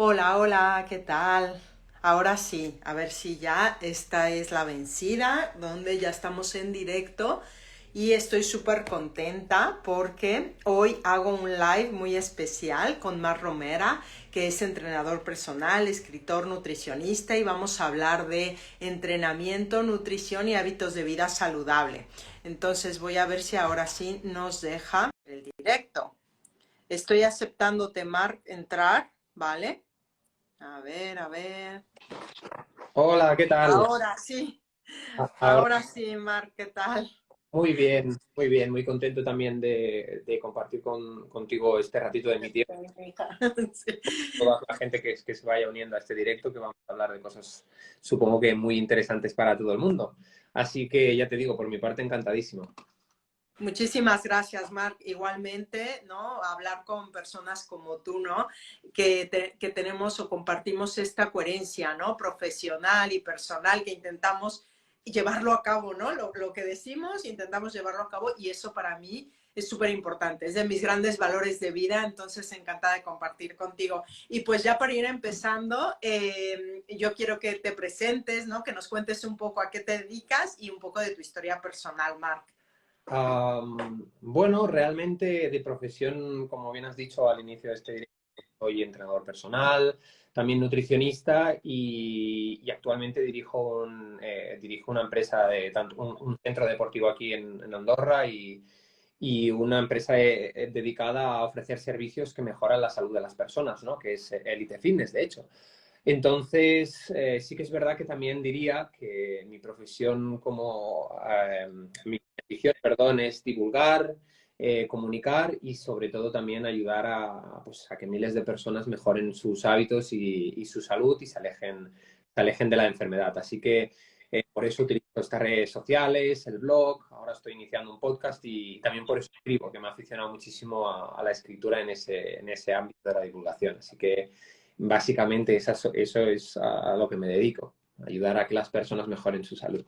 Hola, hola, ¿qué tal? Ahora sí, a ver si ya esta es la vencida, donde ya estamos en directo y estoy súper contenta porque hoy hago un live muy especial con Mar Romera, que es entrenador personal, escritor, nutricionista y vamos a hablar de entrenamiento, nutrición y hábitos de vida saludable. Entonces voy a ver si ahora sí nos deja el directo. Estoy aceptándote, Mar, entrar, ¿vale? A ver. Hola, ¿qué tal? Ahora sí, Ahora ahora sí, Mar, ¿qué tal? muy bien, muy bien, muy contento también de compartir contigo este ratito de mi tiempo, Sí. toda la gente que se vaya uniendo a este directo, que vamos a hablar de cosas, supongo que muy interesantes para todo el mundo. Así que ya te digo, por mi parte, encantadísimo. Muchísimas gracias, Marc. Igualmente, ¿no? Hablar con personas como tú, ¿no? Que tenemos o compartimos esta coherencia, ¿no? Profesional y personal que intentamos llevarlo a cabo, ¿no? Lo que decimos, intentamos llevarlo a cabo y eso para mí es súper importante. Es de mis grandes valores de vida, entonces encantada de compartir contigo. Y pues ya para ir empezando, yo quiero que te presentes, ¿no? Que nos cuentes un poco a qué te dedicas y un poco de tu historia personal, Marc. Bueno, realmente de profesión, como bien has dicho al inicio de este directo, soy entrenador personal, también nutricionista y actualmente dirijo una empresa de tanto un centro deportivo aquí en Andorra y una empresa dedicada a ofrecer servicios que mejoran la salud de las personas, ¿no? Que es Elite Fitness, de hecho. Entonces, sí que es verdad que también diría que mi profesión mi afición, perdón, es divulgar, comunicar y sobre todo también ayudar pues, a que miles de personas mejoren sus hábitos y su salud y se alejen de la enfermedad. Así que por eso utilizo estas redes sociales, el blog, ahora estoy iniciando un podcast y también por eso escribo, que me ha aficionado muchísimo a la escritura en ese ámbito de la divulgación. Así que básicamente eso es a lo que me dedico, ayudar a que las personas mejoren su salud.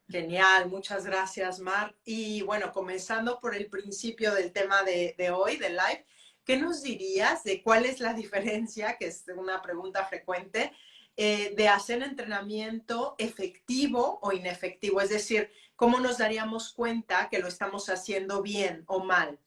Genial, muchas gracias, Mar. Y bueno, comenzando por el principio del tema de hoy, del live, ¿qué nos dirías de cuál es la diferencia, que es una pregunta frecuente, de hacer entrenamiento efectivo o inefectivo? Es decir, ¿cómo nos daríamos cuenta que lo estamos haciendo bien o mal?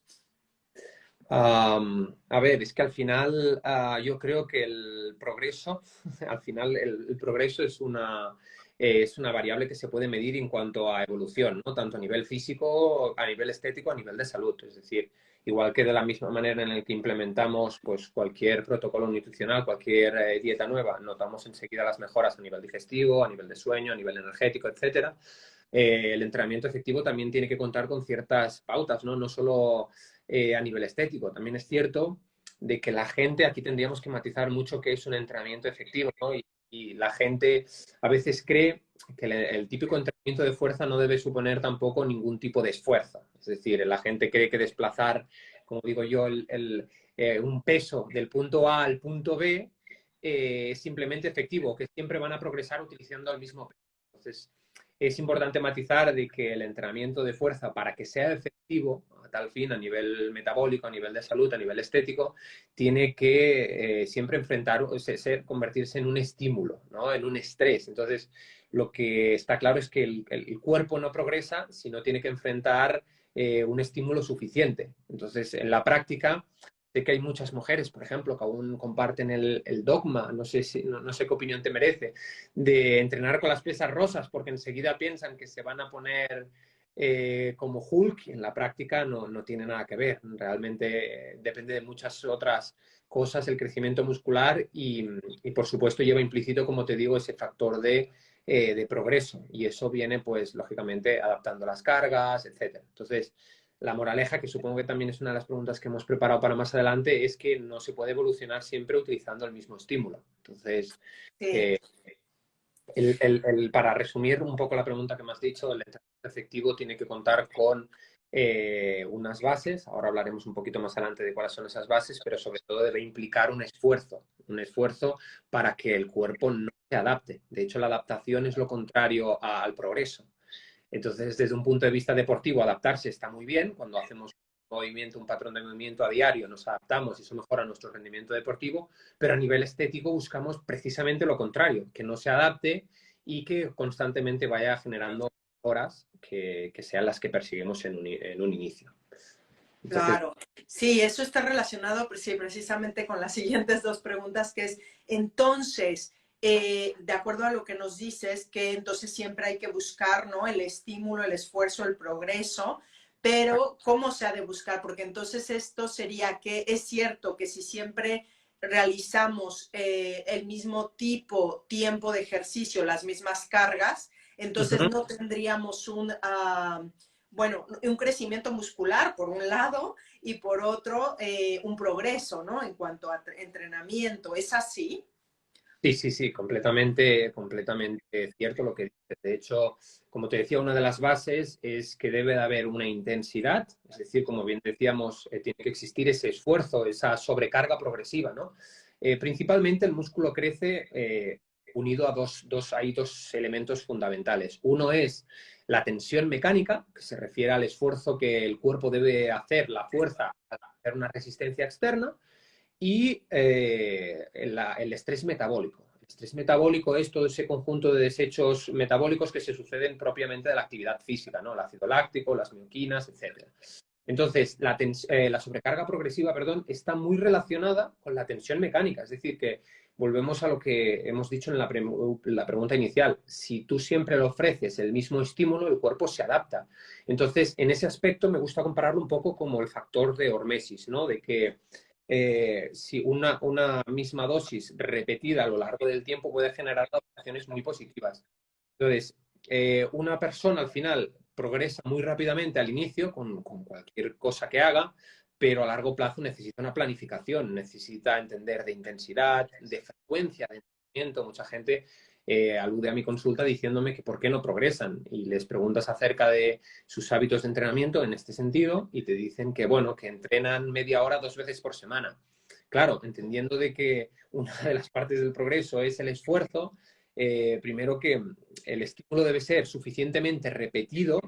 A ver, es que al final yo creo que el progreso, al final el progreso es una variable que se puede medir en cuanto a evolución, ¿no? Tanto a nivel físico, a nivel estético, a nivel de salud. Es decir, igual que de la misma manera en la que implementamos pues, cualquier protocolo nutricional, cualquier dieta nueva, notamos enseguida las mejoras a nivel digestivo, a nivel de sueño, a nivel energético, etcétera. El entrenamiento efectivo también tiene que contar con ciertas pautas, ¿no? No solo a nivel estético. También es cierto de que la gente, aquí tendríamos que matizar mucho qué es un entrenamiento efectivo, ¿no? Y la gente a veces cree que el típico entrenamiento de fuerza no debe suponer tampoco ningún tipo de esfuerzo. Es decir, la gente cree que desplazar, como digo yo, un peso del punto A al punto B es simplemente efectivo, que siempre van a progresar utilizando el mismo peso. Entonces, es importante matizar de que el entrenamiento de fuerza, para que sea efectivo, a tal fin, a nivel metabólico, a nivel de salud, a nivel estético, tiene que siempre convertirse en un estímulo, ¿no? En un estrés. Entonces, lo que está claro es que el cuerpo no progresa si no tiene que enfrentar un estímulo suficiente. Entonces, en la práctica, sé que hay muchas mujeres, por ejemplo, que aún comparten el dogma, no sé qué opinión te merece, de entrenar con las pesas rosas porque enseguida piensan que se van a poner como Hulk y en la práctica no tiene nada que ver. Realmente depende de muchas otras cosas el crecimiento muscular y por supuesto lleva implícito, como te digo, ese factor de progreso y eso viene pues lógicamente adaptando las cargas, etcétera. Entonces, la moraleja, que supongo que también es una de las preguntas que hemos preparado para más adelante, es que no se puede evolucionar siempre utilizando el mismo estímulo. Entonces, Sí. eh, para resumir un poco la pregunta que me has dicho, el entrenamiento efectivo tiene que contar con unas bases. Ahora hablaremos un poquito más adelante de cuáles son esas bases, pero sobre todo debe implicar un esfuerzo para que el cuerpo no se adapte. De hecho, la adaptación es lo contrario al progreso. Entonces, desde un punto de vista deportivo, adaptarse está muy bien cuando hacemos movimiento, un patrón de movimiento a diario, nos adaptamos y eso mejora nuestro rendimiento deportivo, pero a nivel estético buscamos precisamente lo contrario, que no se adapte y que constantemente vaya generando horas que sean las que perseguimos en un inicio. Entonces, Claro, sí, eso está relacionado sí, precisamente con las siguientes dos preguntas, que es, entonces, de acuerdo a lo que nos dices, que entonces siempre hay que buscar, ¿no? El estímulo, el esfuerzo, el progreso, pero ¿cómo se ha de buscar? Porque entonces esto sería que es cierto que si siempre realizamos el mismo tiempo de ejercicio, las mismas cargas, entonces ujú. no tendríamos bueno, un crecimiento muscular por un lado y por otro un progreso, ¿no? En cuanto a entrenamiento. ¿Es así? Sí, sí, sí, completamente, completamente cierto lo que dices. De hecho, como te decía, una de las bases es que debe de haber una intensidad, es decir, como bien decíamos, tiene que existir ese esfuerzo, esa sobrecarga progresiva, ¿no? Principalmente el músculo crece unido a hay dos elementos fundamentales. Uno es la tensión mecánica, que se refiere al esfuerzo que el cuerpo debe hacer, la fuerza, al hacer una resistencia externa y el estrés metabólico. El estrés metabólico es todo ese conjunto de desechos metabólicos que se suceden propiamente de la actividad física, ¿no? El ácido láctico, las mioquinas, etc. Entonces, la sobrecarga progresiva, perdón, está muy relacionada con la tensión mecánica. Es decir, que volvemos a lo que hemos dicho en la pregunta inicial. Si tú siempre le ofreces el mismo estímulo, el cuerpo se adapta. Entonces, en ese aspecto me gusta compararlo un poco como el factor de hormesis, ¿no? De que si una misma dosis repetida a lo largo del tiempo puede generar adaptaciones muy positivas. Entonces, una persona al final progresa muy rápidamente al inicio con cualquier cosa que haga, pero a largo plazo necesita una planificación, necesita entender de intensidad, de frecuencia de entrenamiento. Mucha gente alude a mi consulta diciéndome que por qué no progresan y les preguntas acerca de sus hábitos de entrenamiento en este sentido y te dicen que, bueno, que entrenan media hora 2 veces por semana. Claro, entendiendo de que una de las partes del progreso es el esfuerzo, primero que el estímulo debe ser suficientemente repetido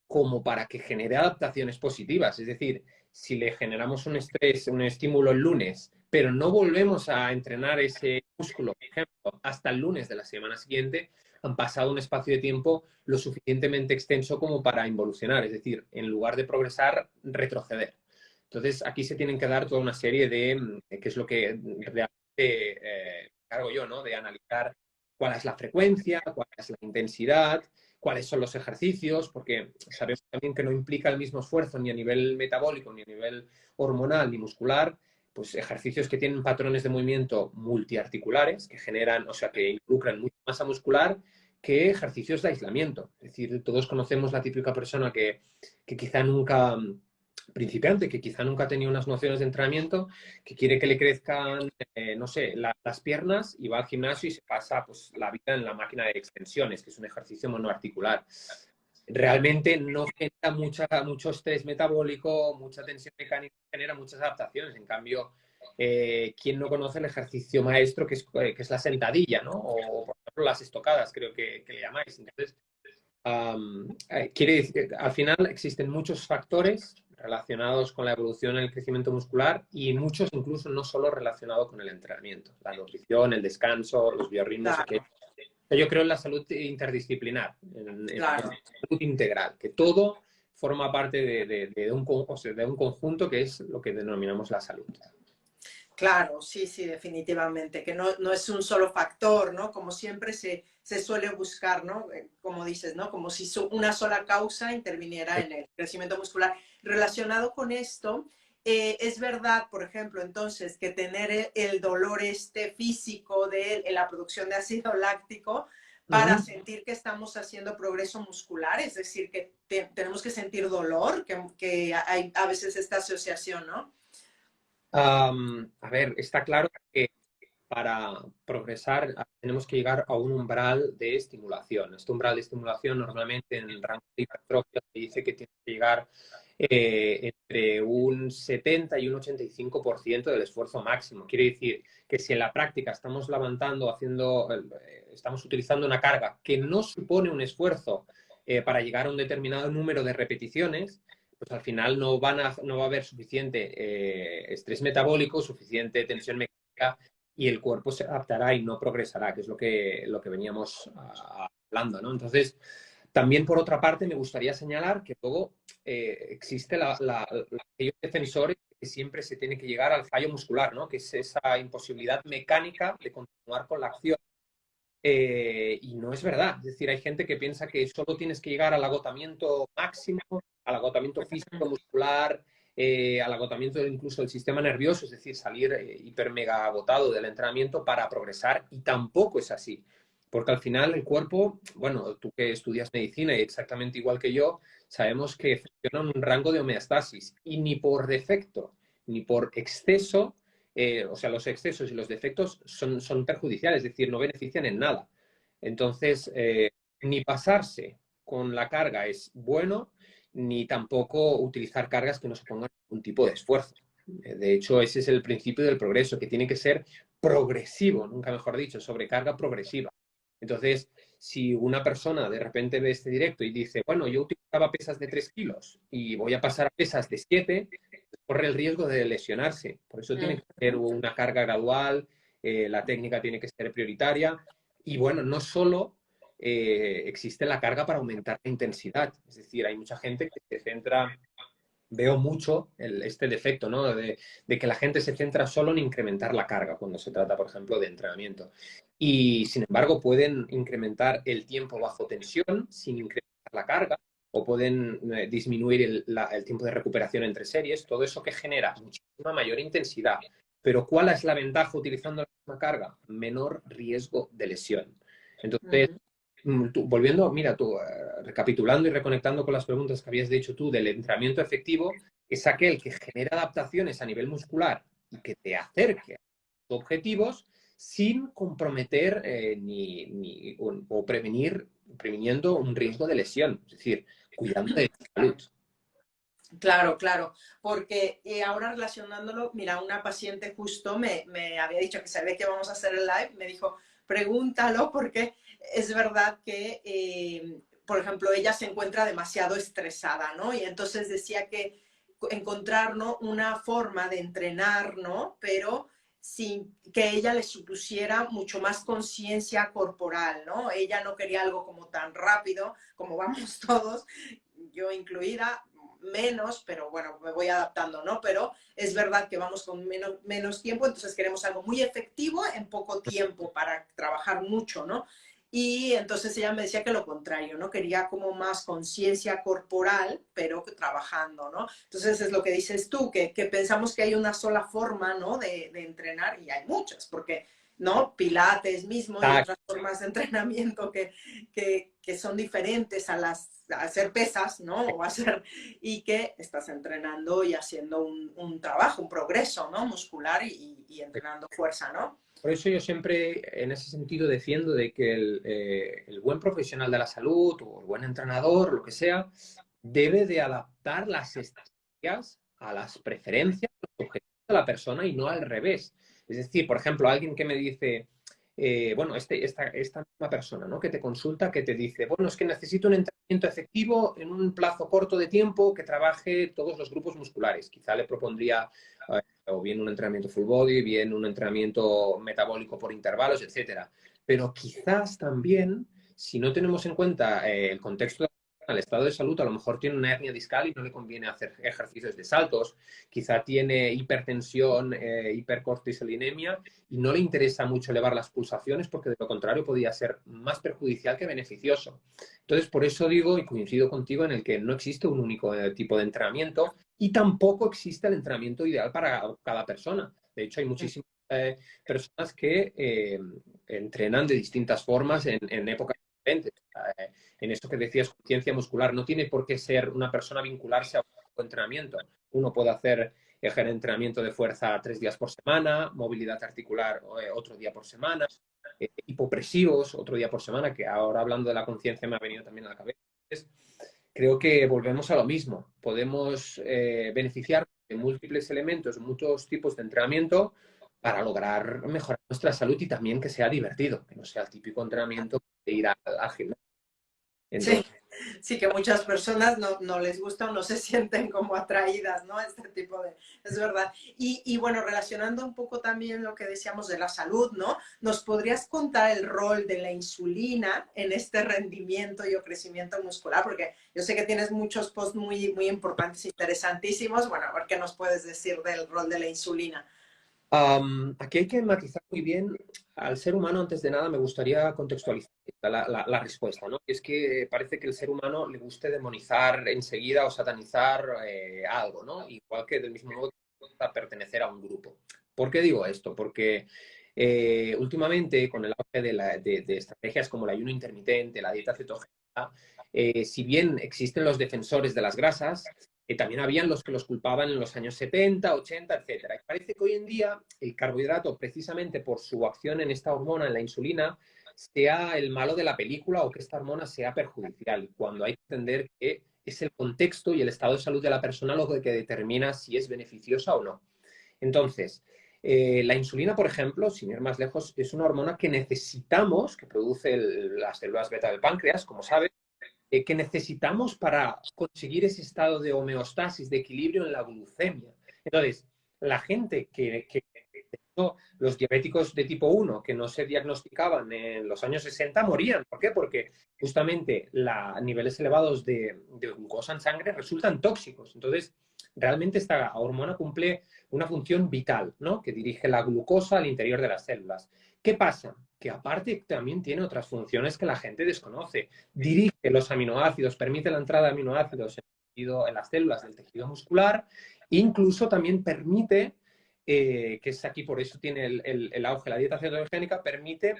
como para que genere adaptaciones positivas. Es decir, si le generamos un estrés, un estímulo el lunes, pero no volvemos a entrenar ese músculo, por ejemplo, hasta el lunes de la semana siguiente, han pasado un espacio de tiempo lo suficientemente extenso como para involucionar, es decir, en lugar de progresar, retroceder. Entonces, aquí se tienen que dar toda una serie que es lo que realmente cargo yo, ¿no? De analizar cuál es la frecuencia, cuál es la intensidad, cuáles son los ejercicios, porque sabemos también que no implica el mismo esfuerzo ni a nivel metabólico, ni a nivel hormonal, ni muscular, pues ejercicios que tienen patrones de movimiento multiarticulares, que generan, o sea, que involucran mucha masa muscular, que ejercicios de aislamiento. Es decir, todos conocemos la típica persona que quizá nunca, principiante, que quizá nunca ha tenido unas nociones de entrenamiento, que quiere que le crezcan, no sé, las piernas y va al gimnasio y se pasa pues, la vida en la máquina de extensiones, que es un ejercicio monoarticular. Realmente no genera mucho estrés metabólico, mucha tensión mecánica, genera muchas adaptaciones. En cambio, ¿quién no conoce el ejercicio maestro que es la sentadilla, ¿no? O, por ejemplo, las estocadas, creo que le llamáis. Entonces, quiere decir que al final existen muchos factores relacionados con la evolución, el crecimiento muscular y muchos incluso no solo relacionados con el entrenamiento, la nutrición, el descanso, los biorritmos. Claro, Yo creo en la salud interdisciplinar, en la claro. salud integral, que todo forma parte de un conjunto que es lo que denominamos la salud. Claro, sí, sí, definitivamente, que no es un solo factor, ¿no? Como siempre se suele buscar, ¿no? Como dices, ¿no? Como si una sola causa interviniera en el crecimiento muscular. Relacionado con esto, es verdad, por ejemplo, entonces, que tener el dolor este físico de la producción de ácido láctico para Ujú. sentir que estamos haciendo progreso muscular, es decir, que tenemos que sentir dolor, que hay a veces esta asociación, ¿no? A ver, está claro que para progresar tenemos que llegar a un umbral de estimulación. Este umbral de estimulación normalmente en el rango de hipertrofia se dice que tiene que llegar entre un 70 y un 85% del esfuerzo máximo. Quiere decir que si en la práctica estamos levantando, estamos utilizando una carga que no supone un esfuerzo para llegar a un determinado número de repeticiones, pues al final no va a haber suficiente estrés metabólico, suficiente tensión mecánica y el cuerpo se adaptará y no progresará, que es lo que veníamos hablando, ¿no? Entonces, también por otra parte me gustaría señalar que luego existe aquellos defensores que siempre se tiene que llegar al fallo muscular, ¿no? Que es esa imposibilidad mecánica de continuar con la acción. Y no es verdad. Es decir, hay gente que piensa que solo tienes que llegar al agotamiento máximo, al agotamiento físico, muscular, al agotamiento incluso del sistema nervioso, es decir, salir hiper mega agotado del entrenamiento para progresar. Y tampoco es así. Porque al final el cuerpo, bueno, tú que estudias medicina y exactamente igual que yo, sabemos que funciona en un rango de homeostasis y ni por defecto ni por exceso o sea, los excesos y los defectos son perjudiciales, es decir, no benefician en nada. Entonces, ni pasarse con la carga es bueno, ni tampoco utilizar cargas que no supongan ningún tipo de esfuerzo. De hecho, ese es el principio del progreso, que tiene que ser progresivo, nunca mejor dicho, sobrecarga progresiva. Entonces, si una persona de repente ve este directo y dice, bueno, yo utilizaba pesas de 3 kilos y voy a pasar a pesas de 7, corre el riesgo de lesionarse. Por eso tiene que ser una carga gradual, la técnica tiene que ser prioritaria. Y bueno, no solo existe la carga para aumentar la intensidad. Es decir, hay mucha gente que se centra, veo mucho este defecto, ¿no? De que la gente se centra solo en incrementar la carga cuando se trata, por ejemplo, de entrenamiento. Y sin embargo, pueden incrementar el tiempo bajo tensión sin incrementar la carga o pueden disminuir el tiempo de recuperación entre series, todo eso que genera muchísima mayor intensidad. Pero ¿cuál es la ventaja utilizando la misma carga? Menor riesgo de lesión. Entonces, volviendo, mira tú, recapitulando y reconectando con las preguntas que habías dicho tú del entrenamiento efectivo, es aquel que genera adaptaciones a nivel muscular y que te acerque a tus objetivos sin comprometer o previniendo un riesgo de lesión, es decir, cuidando de la salud. Claro, claro, porque ahora relacionándolo, mira, una paciente justo me había dicho que sabe que vamos a hacer el live, me dijo, pregúntalo porque es verdad que, por ejemplo, ella se encuentra demasiado estresada, ¿no? Y entonces decía que encontrar, ¿no?, una forma de entrenar, ¿no? Pero sin que ella le supusiera mucho más conciencia corporal, ¿no? Ella no quería algo como tan rápido, como vamos todos, yo incluida, menos, pero bueno, me voy adaptando, ¿no? Pero es verdad que vamos con menos tiempo, entonces queremos algo muy efectivo en poco tiempo para trabajar mucho, ¿no? Y entonces ella me decía que lo contrario, ¿no? Quería como más conciencia corporal, pero trabajando, ¿no? Entonces es lo que dices tú, que pensamos que hay una sola forma, ¿no? De entrenar y hay muchas, porque, ¿no? Pilates mismo y otras formas de entrenamiento que son diferentes a hacer pesas, ¿no? O hacer, y que estás entrenando y haciendo un trabajo, un progreso, ¿no? Muscular y entrenando fuerza, ¿no? Por eso yo siempre, en ese sentido, defiendo de que el buen profesional de la salud o el buen entrenador, lo que sea, debe de adaptar las estrategias a las preferencias, a los objetivos de la persona y no al revés. Es decir, por ejemplo, alguien que me dice, bueno, esta misma persona, ¿no?, que te consulta, que te dice, bueno, es que necesito un entrenamiento efectivo en un plazo corto de tiempo que trabaje todos los grupos musculares. Quizá le propondría o bien un entrenamiento full body, bien un entrenamiento metabólico por intervalos, etcétera. Pero quizás también, si no tenemos en cuenta el contexto del estado de salud, a lo mejor tiene una hernia discal y no le conviene hacer ejercicios de saltos, quizá tiene hipertensión, hipercortisolinemia y no le interesa mucho elevar las pulsaciones porque de lo contrario podría ser más perjudicial que beneficioso. Entonces, por eso digo y coincido contigo en el que no existe un único tipo de entrenamiento y tampoco existe el entrenamiento ideal para cada persona. De hecho, hay muchísimas personas que entrenan de distintas formas en épocas diferentes. En eso que decías, conciencia muscular, no tiene por qué ser una persona vincularse a un entrenamiento. Uno puede hacer entrenamiento de fuerza 3 días por semana, movilidad articular otro día por semana, hipopresivos otro día por semana, que ahora hablando de la conciencia me ha venido también a la cabeza. Creo que volvemos a lo mismo. Podemos beneficiar de múltiples elementos, muchos tipos de entrenamiento para lograr mejorar nuestra salud y también que sea divertido, que no sea el típico entrenamiento de ir al gimnasio. Sí, Entonces, Sí, que muchas personas no les gusta o no se sienten como atraídas, ¿no? A este tipo de... Es verdad. Y bueno, relacionando un poco también lo que decíamos de la salud, ¿no? ¿Nos podrías contar el rol de la insulina en este rendimiento y o crecimiento muscular? Porque yo sé que tienes muchos posts muy importantes, interesantísimos. Bueno, a ver qué nos puedes decir del rol de la insulina. Aquí hay que matizar muy bien al ser humano. Antes de nada, me gustaría contextualizar la respuesta, ¿no? Es que parece que el ser humano le guste demonizar enseguida o satanizar algo, ¿no? Igual que del mismo modo que le gusta pertenecer a un grupo. ¿Por qué digo esto? Porque últimamente, con el auge de estrategias como el ayuno intermitente, la dieta cetogénica, si bien existen los defensores de las grasas, también habían los que los culpaban en los años 70, 80, etcétera. Y parece que hoy en día el carbohidrato, precisamente por su acción en esta hormona, en la insulina, sea el malo de la película o que esta hormona sea perjudicial, cuando hay que entender que es el contexto y el estado de salud de la persona lo que determina si es beneficiosa o no. Entonces, la insulina, por ejemplo, sin ir más lejos, es una hormona que necesitamos, que produce las células beta del páncreas, como sabes, que necesitamos para conseguir ese estado de homeostasis, de equilibrio en la glucemia. Entonces, la gente los diabéticos de tipo 1 que no se diagnosticaban en los años 60 morían. ¿Por qué? Porque justamente niveles elevados de glucosa en sangre resultan tóxicos. Entonces, realmente esta hormona cumple una función vital, ¿no? Que dirige la glucosa al interior de las células. ¿Qué pasa? Que aparte también tiene otras funciones que la gente desconoce. Dirige los aminoácidos, permite la entrada de aminoácidos en las células del tejido muscular, incluso también permite, que es aquí por eso tiene el auge la dieta cetogénica, permite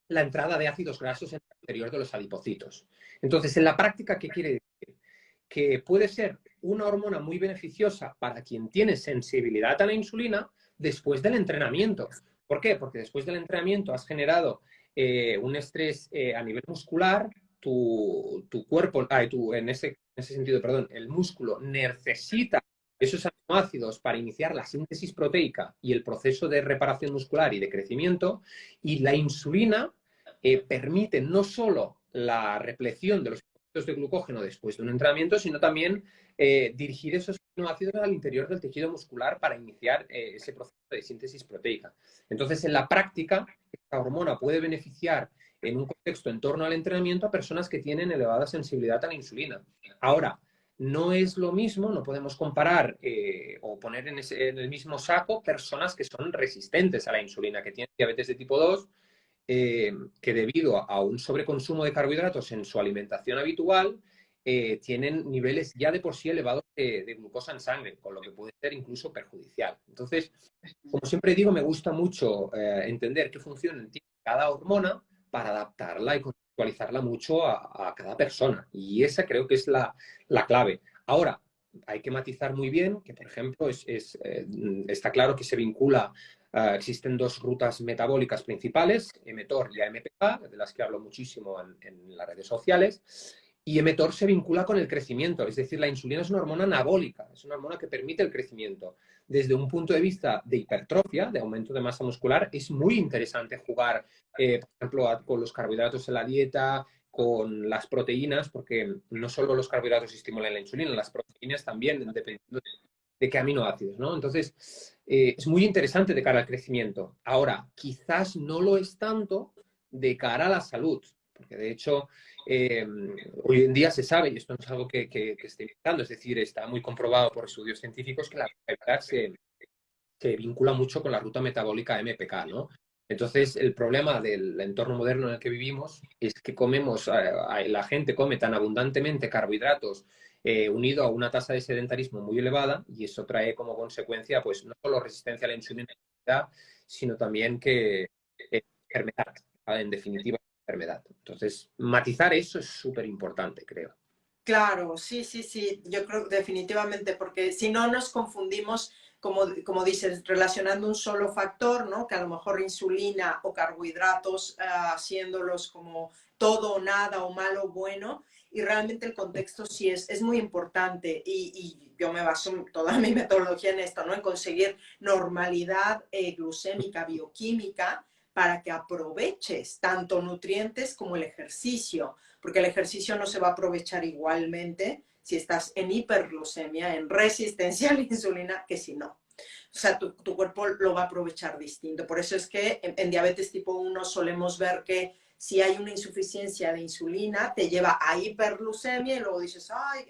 la entrada de ácidos grasos en el interior de los adipocitos. Entonces, en la práctica, ¿qué quiere decir? Que puede ser una hormona muy beneficiosa para quien tiene sensibilidad a la insulina después del entrenamiento. ¿Por qué? Porque después del entrenamiento has generado un estrés a nivel muscular, tu cuerpo, en ese sentido, perdón, el músculo necesita esos aminoácidos para iniciar la síntesis proteica y el proceso de reparación muscular y de crecimiento, y la insulina permite no solo la repleción de los de glucógeno después de un entrenamiento, sino también dirigir esos aminoácidos al interior del tejido muscular para iniciar ese proceso de síntesis proteica. Entonces, en la práctica, esta hormona puede beneficiar en un contexto en torno al entrenamiento a personas que tienen elevada sensibilidad a la insulina. Ahora, no es lo mismo, no podemos comparar o poner en el mismo saco personas que son resistentes a la insulina, que tienen diabetes de tipo 2, que debido a un sobreconsumo de carbohidratos en su alimentación habitual, tienen niveles ya de por sí elevados de glucosa en sangre, con lo que puede ser incluso perjudicial. Entonces, como siempre digo, me gusta mucho entender qué función tiene cada hormona para adaptarla y contextualizarla mucho a cada persona. Y esa creo que es la clave. Ahora, hay que matizar muy bien que, por ejemplo, está claro que se vincula. Existen dos rutas metabólicas principales, mTOR y AMPK, de las que hablo muchísimo en las redes sociales. Y mTOR se vincula con el crecimiento, es decir, la insulina es una hormona anabólica, es una hormona que permite el crecimiento. Desde un punto de vista de hipertrofia, de aumento de masa muscular, es muy interesante jugar, por ejemplo, con los carbohidratos en la dieta, con las proteínas, porque no solo los carbohidratos estimulan la insulina, las proteínas también, dependiendo de qué aminoácidos, ¿no? Entonces, es muy interesante de cara al crecimiento. Ahora, quizás no lo es tanto de cara a la salud, porque de hecho, eh, hoy en día se sabe, y esto no es algo que esté inventando, es decir, está muy comprobado por estudios científicos que la verdad se vincula mucho con la ruta metabólica MPK, ¿no? Entonces, el problema del entorno moderno en el que vivimos es que la gente come tan abundantemente carbohidratos unido a una tasa de sedentarismo muy elevada, y eso trae como consecuencia, pues, no solo resistencia a la insulina, sino también que enfermedad, ¿vale? En definitiva, enfermedad. Entonces, matizar eso es súper importante, creo. Claro, sí, sí, sí, yo creo definitivamente, porque si no nos confundimos, como dices, relacionando un solo factor, ¿no? Que a lo mejor insulina o carbohidratos, haciéndolos como todo o nada o malo o bueno, y realmente el contexto sí es muy importante y yo me baso toda mi metodología en esto, ¿no? En conseguir normalidad glucémica, bioquímica, para que aproveches tanto nutrientes como el ejercicio, porque el ejercicio no se va a aprovechar igualmente si estás en hiperglucemia, en resistencia a la insulina, que si no. O sea, tu cuerpo lo va a aprovechar distinto. Por eso es que en diabetes tipo 1 solemos ver que si hay una insuficiencia de insulina, te lleva a hiperglucemia y luego dices, ay,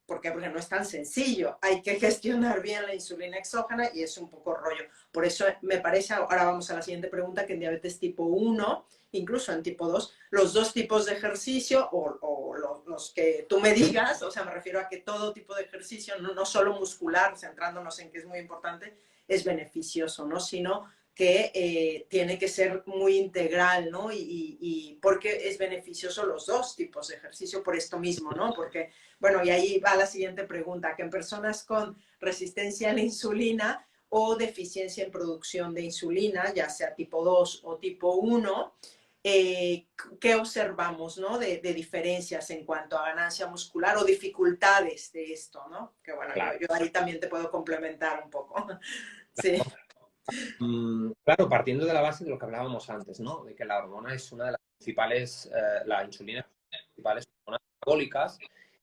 ¿por qué? Porque no es tan sencillo. Hay que gestionar bien la insulina exógena y es un poco rollo. Por eso me parece, ahora vamos a la siguiente pregunta, que en diabetes tipo 1, incluso en tipo 2, los dos tipos de ejercicio o los que tú me digas, o sea, me refiero a que todo tipo de ejercicio, no solo muscular, centrándonos en que es muy importante, es beneficioso, ¿no? Sino que tiene que ser muy integral, ¿no? Y porque es beneficioso los dos tipos de ejercicio por esto mismo, ¿no? Porque, bueno, y ahí va la siguiente pregunta, que en personas con resistencia a la insulina o deficiencia en producción de insulina, ya sea tipo 2 o tipo 1, ¿qué observamos, ¿no? De diferencias en cuanto a ganancia muscular o dificultades de esto, ¿no? Que bueno, Claro. yo ahí también te puedo complementar un poco. Sí. Claro, partiendo de la base de lo que hablábamos antes, ¿no? De que la hormona es una de las principales, la insulina es una de las principales hormonas metabólicas.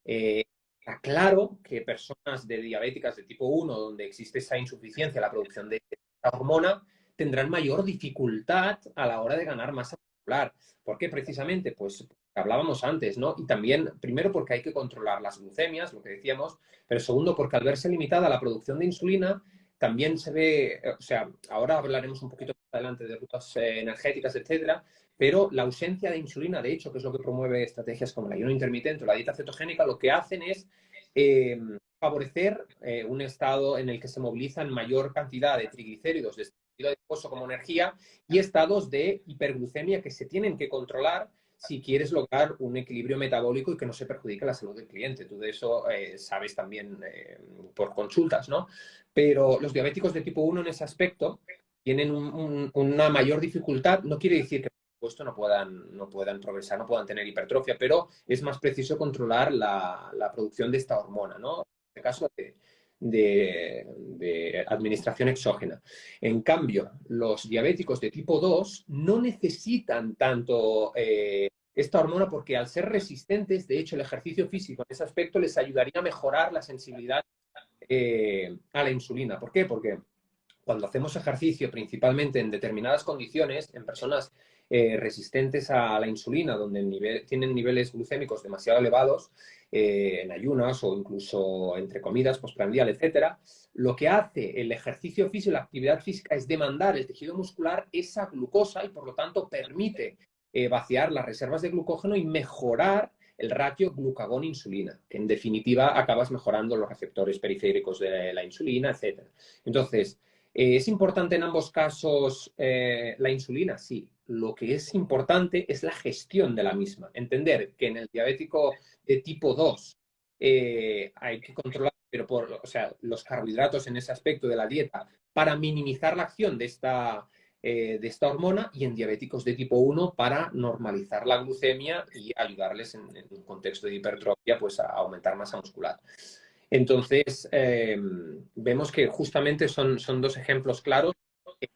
Está claro que personas de diabéticas de tipo 1, donde existe esa insuficiencia en la producción de esta hormona, tendrán mayor dificultad a la hora de ganar masa muscular. ¿Por qué? Precisamente, pues hablábamos antes, ¿no? Y también, primero, porque hay que controlar las glucemias, lo que decíamos, pero segundo, porque al verse limitada la producción de insulina, también se ve, o sea, ahora hablaremos un poquito más adelante de rutas energéticas, etcétera, pero la ausencia de insulina, de hecho, que es lo que promueve estrategias como el ayuno intermitente o la dieta cetogénica, lo que hacen es favorecer un estado en el que se movilizan mayor cantidad de triglicéridos, de tejido adiposo como energía, y estados de hiperglucemia que se tienen que controlar si quieres lograr un equilibrio metabólico y que no se perjudique la salud del cliente. Tú de eso sabes también por consultas, ¿no? Pero los diabéticos de tipo 1 en ese aspecto tienen una mayor dificultad. No quiere decir que, por supuesto, no puedan progresar, no puedan tener hipertrofia, pero es más preciso controlar la producción de esta hormona, ¿no? En este caso de administración exógena. En cambio, los diabéticos de tipo 2 no necesitan tanto esta hormona porque al ser resistentes, de hecho, el ejercicio físico en ese aspecto les ayudaría a mejorar la sensibilidad a la insulina. ¿Por qué? Porque cuando hacemos ejercicio, principalmente en determinadas condiciones, en personas resistentes a la insulina, donde tienen niveles glucémicos demasiado elevados, en ayunas o incluso entre comidas, postprandial, etcétera, lo que hace el ejercicio físico, la actividad física, es demandar el tejido muscular esa glucosa y por lo tanto permite vaciar las reservas de glucógeno y mejorar el ratio glucagón-insulina, que en definitiva acabas mejorando los receptores periféricos de la insulina, etcétera. Entonces, ¿es importante en ambos casos la insulina? Sí. Lo que es importante es la gestión de la misma. Entender que en el diabético de tipo 2 hay que controlar, pero o sea, los carbohidratos en ese aspecto de la dieta para minimizar la acción de esta hormona, y en diabéticos de tipo 1 para normalizar la glucemia y ayudarles en un contexto de hipertrofia pues, a aumentar masa muscular. Entonces, vemos que justamente son dos ejemplos claros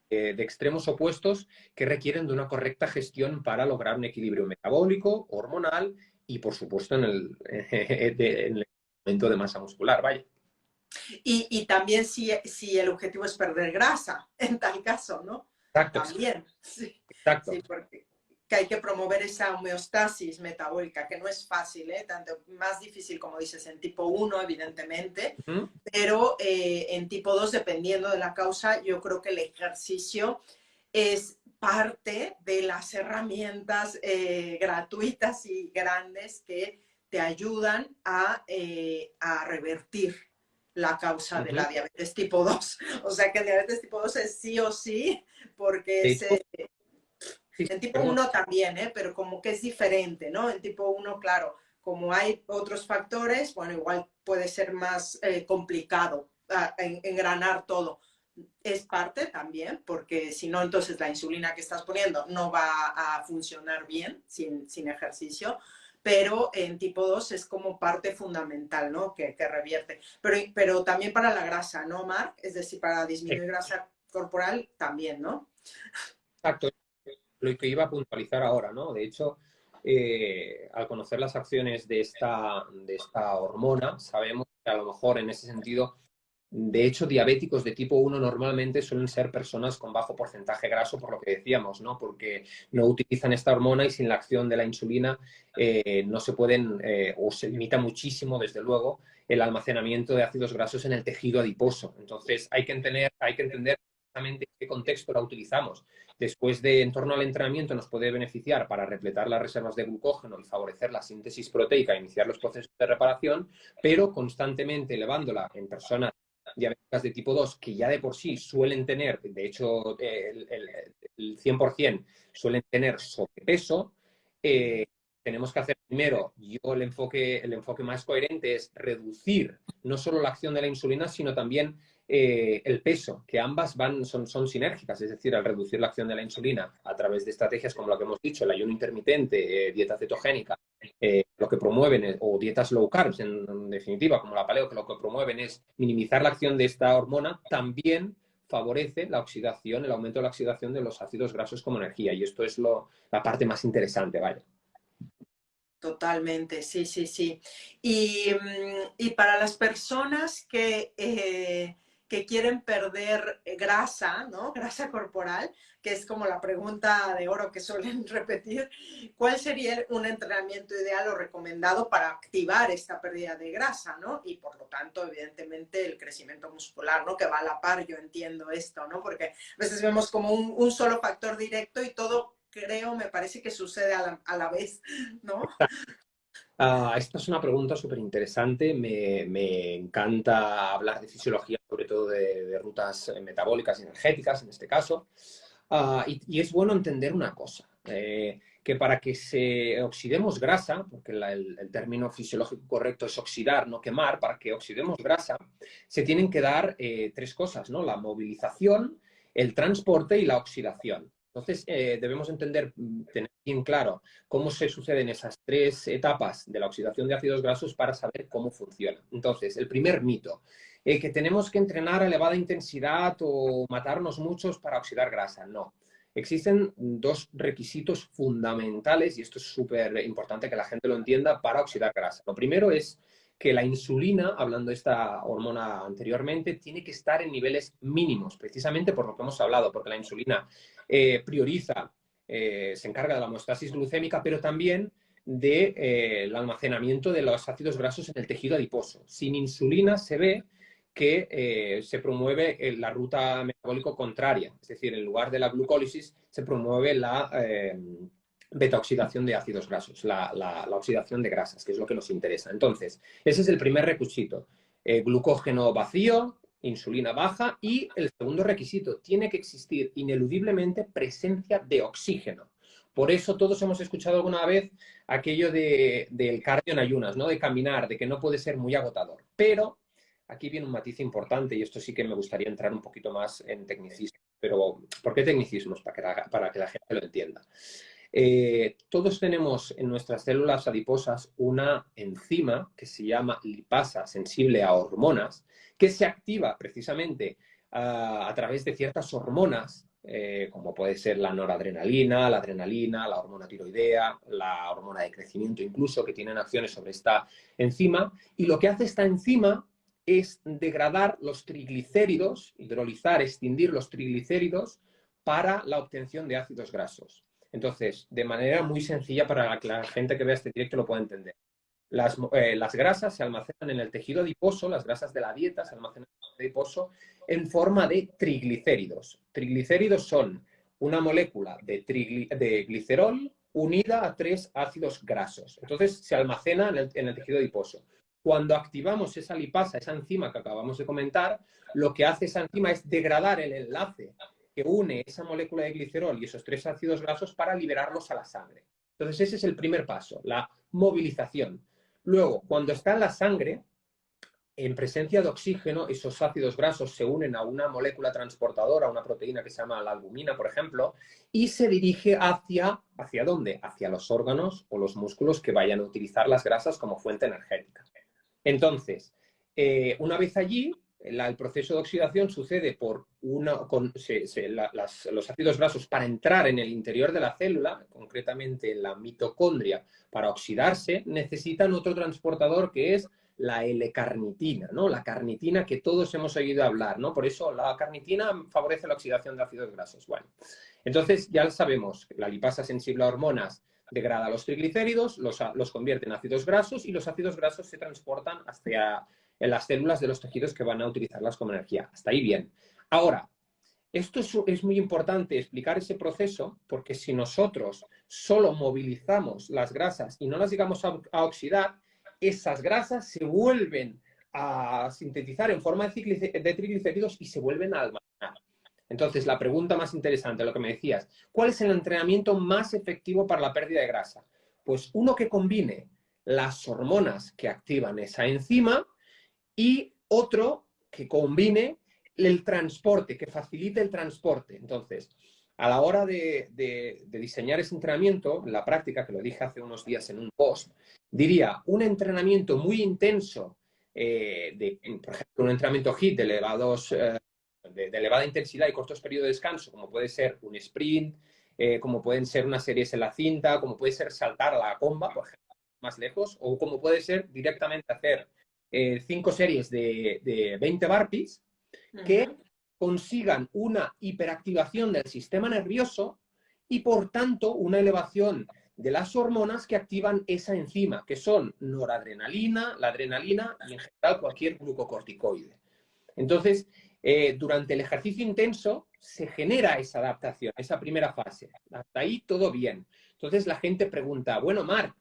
de extremos opuestos que requieren de una correcta gestión para lograr un equilibrio metabólico, hormonal y, por supuesto, en el aumento de masa muscular. Vaya. Y también si el objetivo es perder grasa, en tal caso, ¿no? Exacto, También, sí, exacto. sí, porque que hay que promover esa homeostasis metabólica, que no es fácil, ¿eh? Tanto más difícil, como dices, en tipo 1, evidentemente, Uh -huh. pero en tipo 2, dependiendo de la causa, yo creo que el ejercicio es parte de las herramientas gratuitas y grandes que te ayudan a revertir la causa Uh de -huh. la diabetes tipo 2. O sea que el diabetes tipo 2 es sí o sí, porque De es, hecho, sí, en tipo perdón. 1 también, pero como que es diferente, ¿no? En tipo 1, claro, como hay otros factores, bueno, igual puede ser más complicado engranar todo. Es parte también, porque si no, entonces la insulina que estás poniendo no va a funcionar bien sin ejercicio, pero en tipo 2 es como parte fundamental, ¿no? Que revierte. Pero también para la grasa, ¿no, Marc? Es decir, para disminuir grasa corporal también, ¿no? Exacto. lo que iba a puntualizar ahora, ¿no? De hecho, al conocer las acciones de esta hormona, sabemos que a lo mejor en ese sentido, de hecho, diabéticos de tipo 1 normalmente suelen ser personas con bajo porcentaje graso, por lo que decíamos, ¿no? Porque no utilizan esta hormona y sin la acción de la insulina no se pueden, o se limita muchísimo, desde luego, el almacenamiento de ácidos grasos en el tejido adiposo. Entonces, hay que entender exactamente en qué contexto la utilizamos. Después de, en torno al entrenamiento, nos puede beneficiar para repletar las reservas de glucógeno y favorecer la síntesis proteica e iniciar los procesos de reparación, pero constantemente elevándola en personas diabéticas de tipo 2, que ya de por sí suelen tener, de hecho, el 100% suelen tener sobrepeso, tenemos que hacer primero, el enfoque más coherente es reducir no solo la acción de la insulina, sino también el peso, que ambas son sinérgicas, es decir, al reducir la acción de la insulina a través de estrategias como lo que hemos dicho, el ayuno intermitente, dieta cetogénica, lo que promueven, o dietas low carbs, en definitiva, como la paleo, que lo que promueven es minimizar la acción de esta hormona, también favorece la oxidación, el aumento de la oxidación de los ácidos grasos como energía. Y esto es la parte más interesante, vaya. Totalmente, sí, sí, sí. Y para las personas que quieren perder grasa, ¿no? Grasa corporal, que es como la pregunta de oro que suelen repetir, ¿cuál sería un entrenamiento ideal o recomendado para activar esta pérdida de grasa, ¿no? Y por lo tanto, evidentemente, el crecimiento muscular, ¿no? Que va a la par, yo entiendo esto, ¿no? Porque a veces vemos como un solo factor directo y todo, creo, me parece que sucede a la vez, ¿no? Esta es una pregunta súper interesante. Me encanta hablar de fisiología, sobre todo de rutas metabólicas y energéticas, en este caso. Y es bueno entender una cosa, que para que se oxidemos grasa, porque el término fisiológico correcto es oxidar, no quemar, para que oxidemos grasa, se tienen que dar tres cosas, ¿no? La movilización, el transporte y la oxidación. Entonces, debemos entender, tener bien claro cómo se suceden esas tres etapas de la oxidación de ácidos grasos para saber cómo funciona. Entonces, el primer mito, que tenemos que entrenar a elevada intensidad o matarnos muchos para oxidar grasa. No. Existen dos requisitos fundamentales, y esto es súper importante que la gente lo entienda, para oxidar grasa. Lo primero es que la insulina, hablando de esta hormona anteriormente, tiene que estar en niveles mínimos, precisamente por lo que hemos hablado, porque la insulina prioriza, se encarga de la homeostasis glucémica, pero también del almacenamiento de los ácidos grasos en el tejido adiposo. Sin insulina se ve que se promueve la ruta metabólico contraria, es decir, en lugar de la glucólisis se promueve la beta-oxidación de ácidos grasos, la oxidación de grasas, que es lo que nos interesa. Entonces, ese es el primer requisito. Glucógeno vacío, insulina baja, y el segundo requisito, tiene que existir ineludiblemente presencia de oxígeno. Por eso todos hemos escuchado alguna vez aquello del cardio en ayunas, ¿no? De caminar, de que no puede ser muy agotador. Pero aquí viene un matiz importante, y esto sí que me gustaría entrar un poquito más en tecnicismo. Pero, ¿por qué tecnicismos? Para que la gente lo entienda. Todos tenemos en nuestras células adiposas una enzima que se llama lipasa sensible a hormonas, que se activa precisamente a través de ciertas hormonas, como puede ser la noradrenalina, la adrenalina, la hormona tiroidea, la hormona de crecimiento incluso, que tienen acciones sobre esta enzima. Y lo que hace esta enzima es degradar los triglicéridos, hidrolizar, extinguir los triglicéridos para la obtención de ácidos grasos. Entonces, de manera muy sencilla para que la gente que vea este directo lo pueda entender. Las grasas se almacenan en el tejido adiposo, las grasas de la dieta se almacenan en el tejido adiposo en forma de triglicéridos. Triglicéridos son una molécula de glicerol unida a tres ácidos grasos. Entonces, se almacena en el tejido adiposo. Cuando activamos esa lipasa, esa enzima que acabamos de comentar, lo que hace esa enzima es degradar el enlace que une esa molécula de glicerol y esos tres ácidos grasos para liberarlos a la sangre. Entonces, ese es el primer paso, la movilización. Luego, cuando está en la sangre, en presencia de oxígeno, esos ácidos grasos se unen a una molécula transportadora, una proteína que se llama la albumina, por ejemplo, y se dirige ¿hacia dónde? Hacia los órganos o los músculos que vayan a utilizar las grasas como fuente energética. Entonces, una vez allí, el proceso de oxidación sucede por los ácidos grasos para entrar en el interior de la célula, concretamente en la mitocondria, para oxidarse, necesitan otro transportador que es la L-carnitina, ¿no? La carnitina que todos hemos oído hablar, ¿no? Por eso la carnitina favorece la oxidación de ácidos grasos. Bueno, entonces ya sabemos, la lipasa sensible a hormonas degrada los triglicéridos, los convierte en ácidos grasos y los ácidos grasos se transportan hacia en las células de los tejidos que van a utilizarlas como energía. Hasta ahí bien. Ahora, esto es muy importante explicar ese proceso porque si nosotros solo movilizamos las grasas y no las llegamos a oxidar, esas grasas se vuelven a sintetizar en forma de triglicéridos y se vuelven a almacenar. Entonces, la pregunta más interesante, lo que me decías, ¿cuál es el entrenamiento más efectivo para la pérdida de grasa? Pues uno que combine las hormonas que activan esa enzima y otro que combine el transporte, que facilite el transporte. Entonces, a la hora de diseñar ese entrenamiento, en la práctica, que lo dije hace unos días en un post, diría un entrenamiento muy intenso, por ejemplo, un entrenamiento HIIT de elevada intensidad y cortos periodos de descanso, como puede ser un sprint, como pueden ser unas series en la cinta, como puede ser saltar a la comba, por ejemplo, más lejos, o como puede ser directamente hacer 5 series de 20 burpees que consigan una hiperactivación del sistema nervioso y, por tanto, una elevación de las hormonas que activan esa enzima, que son noradrenalina, la adrenalina y, en general, cualquier glucocorticoide. Entonces, durante el ejercicio intenso se genera esa adaptación, esa primera fase. Hasta ahí todo bien. Entonces la gente pregunta, bueno, Marc,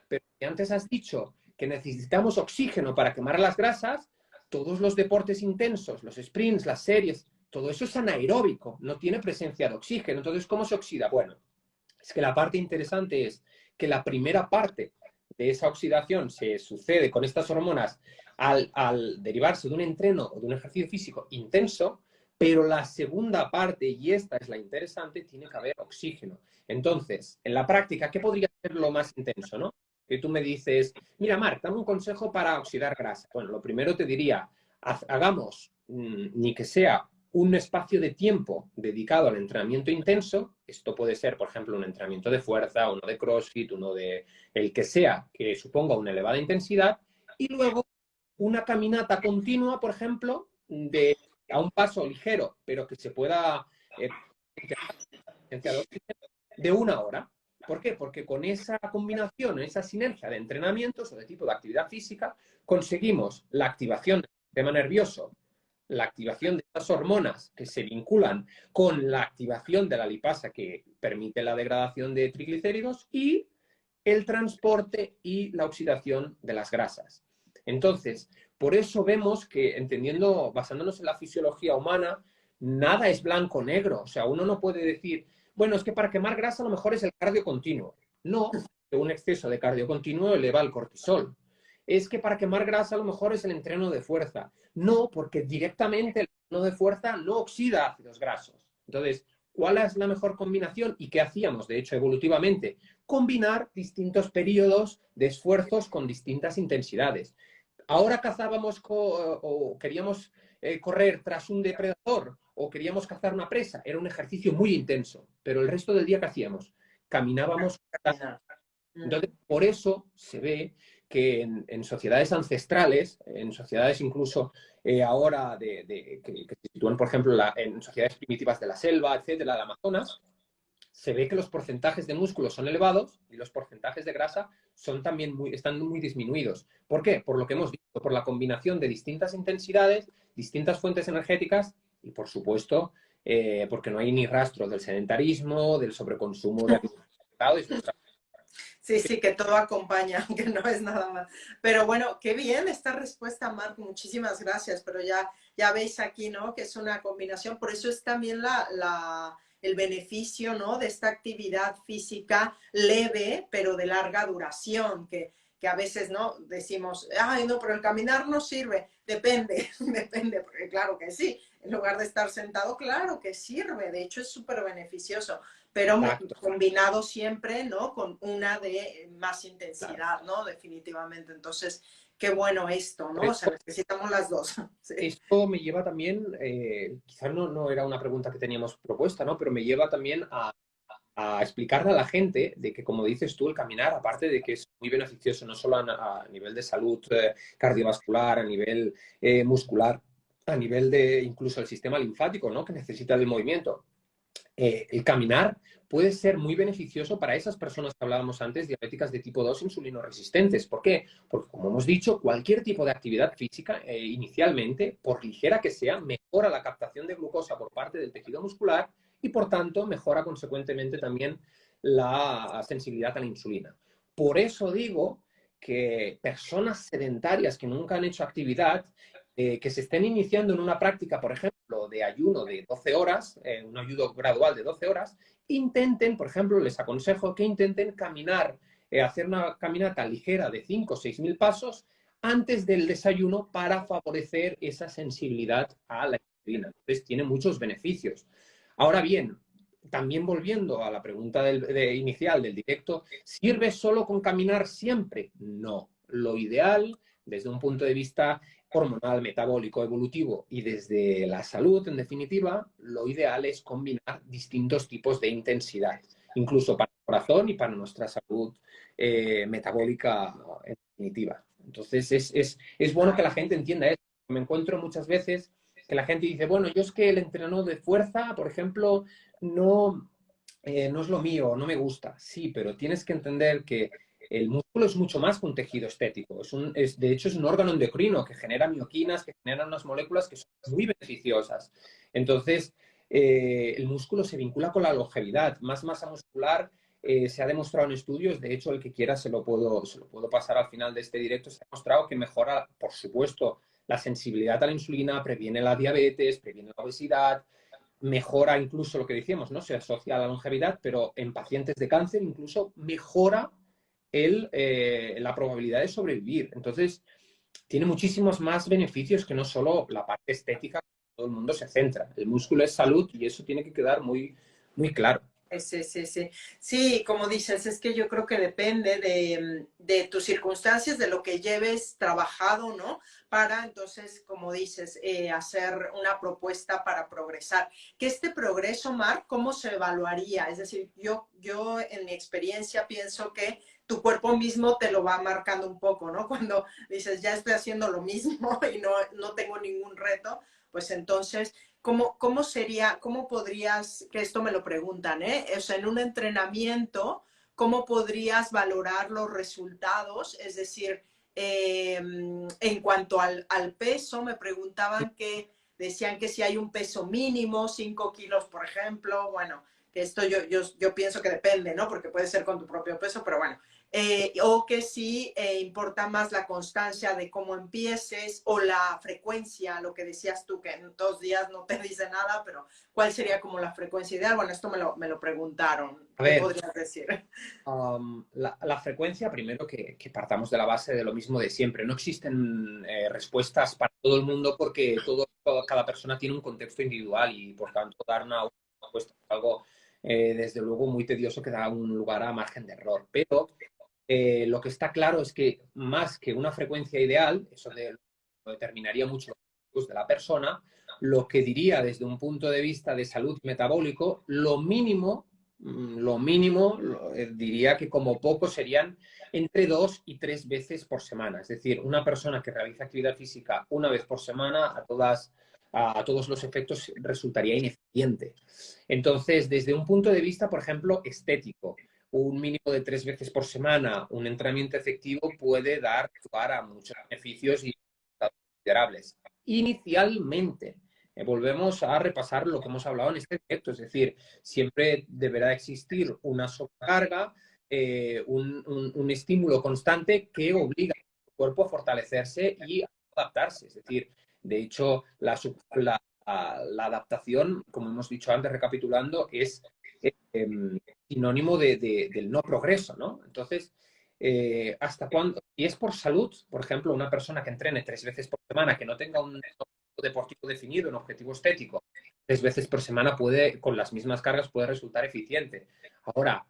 pero antes has dicho que necesitamos oxígeno para quemar las grasas, todos los deportes intensos, los sprints, las series, todo eso es anaeróbico, no tiene presencia de oxígeno. Entonces, ¿cómo se oxida? Bueno, es que la parte interesante es que la primera parte de esa oxidación se sucede con estas hormonas al derivarse de un entreno o de un ejercicio físico intenso, pero la segunda parte, y esta es la interesante, tiene que haber oxígeno. Entonces, en la práctica, ¿qué podría ser lo más intenso, no? Que tú me dices, mira, Marc, dame un consejo para oxidar grasa. Bueno, lo primero te diría, hagamos ni que sea un espacio de tiempo dedicado al entrenamiento intenso. Esto puede ser, por ejemplo, un entrenamiento de fuerza, uno de CrossFit, uno de el que sea que suponga una elevada intensidad, y luego una caminata continua, por ejemplo, a un paso ligero, pero que se pueda de 1 hora. ¿Por qué? Porque con esa combinación, esa sinergia de entrenamientos o de tipo de actividad física, conseguimos la activación del sistema nervioso, la activación de estas hormonas que se vinculan con la activación de la lipasa que permite la degradación de triglicéridos y el transporte y la oxidación de las grasas. Entonces, por eso vemos que, entendiendo, basándonos en la fisiología humana, nada es blanco-negro. O sea, uno no puede decir, bueno, es que para quemar grasa a lo mejor es el cardio continuo. No, que un exceso de cardio continuo eleva el cortisol. Es que para quemar grasa a lo mejor es el entreno de fuerza. No, porque directamente el entreno de fuerza no oxida ácidos grasos. Entonces, ¿cuál es la mejor combinación y qué hacíamos, de hecho, evolutivamente? Combinar distintos periodos de esfuerzos con distintas intensidades. Ahora cazábamos o queríamos correr tras un depredador o queríamos cazar una presa. Era un ejercicio muy intenso, pero el resto del día, ¿qué hacíamos? Caminábamos. Entonces, por eso se ve que en sociedades ancestrales, en sociedades incluso ahora que se sitúan, por ejemplo, en sociedades primitivas de la selva, etcétera, del Amazonas, se ve que los porcentajes de músculo son elevados y los porcentajes de grasa son también están muy disminuidos. ¿Por qué? Por lo que hemos visto, por la combinación de distintas intensidades, distintas fuentes energéticas y, por supuesto, porque no hay ni rastro del sedentarismo, del sobreconsumo de alimentos. Sí, sí, que todo acompaña, que no es nada más. Pero bueno, qué bien esta respuesta, Marc, muchísimas gracias. Pero ya veis aquí, ¿no? Que es una combinación, por eso es también el beneficio, ¿no? De esta actividad física leve, pero de larga duración, que a veces, ¿no? Decimos, ay, no, pero el caminar no sirve. Depende, depende, porque claro que sí. En lugar de estar sentado, claro que sirve. De hecho, es súper beneficioso, pero Exacto. combinado siempre, ¿no? Con una de más intensidad, Claro. ¿no? Definitivamente. Entonces, qué bueno esto, ¿no? O sea, necesitamos las dos. Sí. Esto me lleva también, quizás no era una pregunta que teníamos propuesta, ¿no? Pero me lleva también a explicarle a la gente de que, como dices tú, el caminar, aparte de que es muy beneficioso no solo a nivel de salud cardiovascular, a nivel muscular, a nivel de incluso el sistema linfático, ¿no? Que necesita del movimiento. El caminar puede ser muy beneficioso para esas personas que hablábamos antes, diabéticas de tipo 2 insulinoresistentes. ¿Por qué? Porque, como hemos dicho, cualquier tipo de actividad física, inicialmente, por ligera que sea, mejora la captación de glucosa por parte del tejido muscular y, por tanto, mejora consecuentemente también la sensibilidad a la insulina. Por eso digo que personas sedentarias que nunca han hecho actividad, que se estén iniciando en una práctica, por ejemplo, de ayuno de 12 horas, un ayuno gradual de 12 horas, intenten, por ejemplo, les aconsejo que intenten caminar, hacer una caminata ligera de 5 o 6 mil pasos antes del desayuno para favorecer esa sensibilidad a la insulina. Entonces, tiene muchos beneficios. Ahora bien, también volviendo a la pregunta inicial del directo, ¿sirve solo con caminar siempre? No. Lo ideal, desde un punto de vista hormonal, metabólico, evolutivo y desde la salud, en definitiva, lo ideal es combinar distintos tipos de intensidad, incluso para el corazón y para nuestra salud metabólica, en definitiva. Entonces, es bueno que la gente entienda esto. Me encuentro muchas veces que la gente dice, bueno, yo es que el entreno de fuerza, por ejemplo, no, no es lo mío, no me gusta. Sí, pero tienes que entender que el músculo es mucho más que un tejido estético. De hecho, es un órgano endocrino que genera mioquinas, que generan unas moléculas que son muy beneficiosas. Entonces, el músculo se vincula con la longevidad. Más masa muscular se ha demostrado en estudios, de hecho, el que quiera se lo puedo pasar al final de este directo, se ha demostrado que mejora, por supuesto, la sensibilidad a la insulina, previene la diabetes, previene la obesidad, mejora incluso lo que decíamos, ¿no? Se asocia a la longevidad, pero en pacientes de cáncer incluso mejora la probabilidad de sobrevivir. Entonces, tiene muchísimos más beneficios que no solo la parte estética que todo el mundo se centra. El músculo es salud y eso tiene que quedar muy, muy claro. Sí, sí, sí. Sí, como dices, es que yo creo que depende de tus circunstancias, de lo que lleves trabajado, ¿no? Para entonces, como dices, hacer una propuesta para progresar. Que este progreso, Marc, ¿cómo se evaluaría? Es decir, yo en mi experiencia pienso que tu cuerpo mismo te lo va marcando un poco, ¿no? Cuando dices, ya estoy haciendo lo mismo y no tengo ningún reto, pues entonces ¿cómo sería, cómo podrías, que esto me lo preguntan, o sea, en un entrenamiento, cómo podrías valorar los resultados? Es decir, en cuanto al peso, me preguntaban que decían que si hay un peso mínimo, 5 kilos, por ejemplo, bueno, que esto yo pienso que depende, ¿no? Porque puede ser con tu propio peso, pero bueno, o que sí importa más la constancia de cómo empieces o la frecuencia, lo que decías tú, que en 2 días no te dice nada, pero ¿cuál sería como la frecuencia ideal? Bueno, esto me lo preguntaron. A ¿Qué ver, podrías decir? la frecuencia, primero que partamos de la base de lo mismo de siempre. No existen respuestas para todo el mundo porque cada persona tiene un contexto individual y, por tanto, dar una respuesta es algo, desde luego, muy tedioso que da un lugar a margen de error. Pero lo que está claro es que más que una frecuencia ideal, lo determinaría mucho los objetivos de la persona, lo que diría desde un punto de vista de salud metabólico, diría que como poco serían entre 2 y 3 veces por semana. Es decir, una persona que realiza actividad física una vez por semana a todos los efectos resultaría ineficiente. Entonces, desde un punto de vista, por ejemplo, estético, un mínimo de 3 veces por semana, un entrenamiento efectivo puede dar lugar a muchos beneficios y resultados considerables. Inicialmente, volvemos a repasar lo que hemos hablado en este directo, es decir, siempre deberá existir una sobrecarga, un estímulo constante que obliga al cuerpo a fortalecerse y a adaptarse. Es decir, de hecho, la adaptación, como hemos dicho antes, recapitulando, es sinónimo del no progreso, ¿no? Entonces, ¿hasta cuándo? Y es por salud, por ejemplo, una persona que entrene 3 veces por semana, que no tenga un objetivo deportivo definido, un objetivo estético, 3 veces por semana con las mismas cargas puede resultar eficiente. Ahora,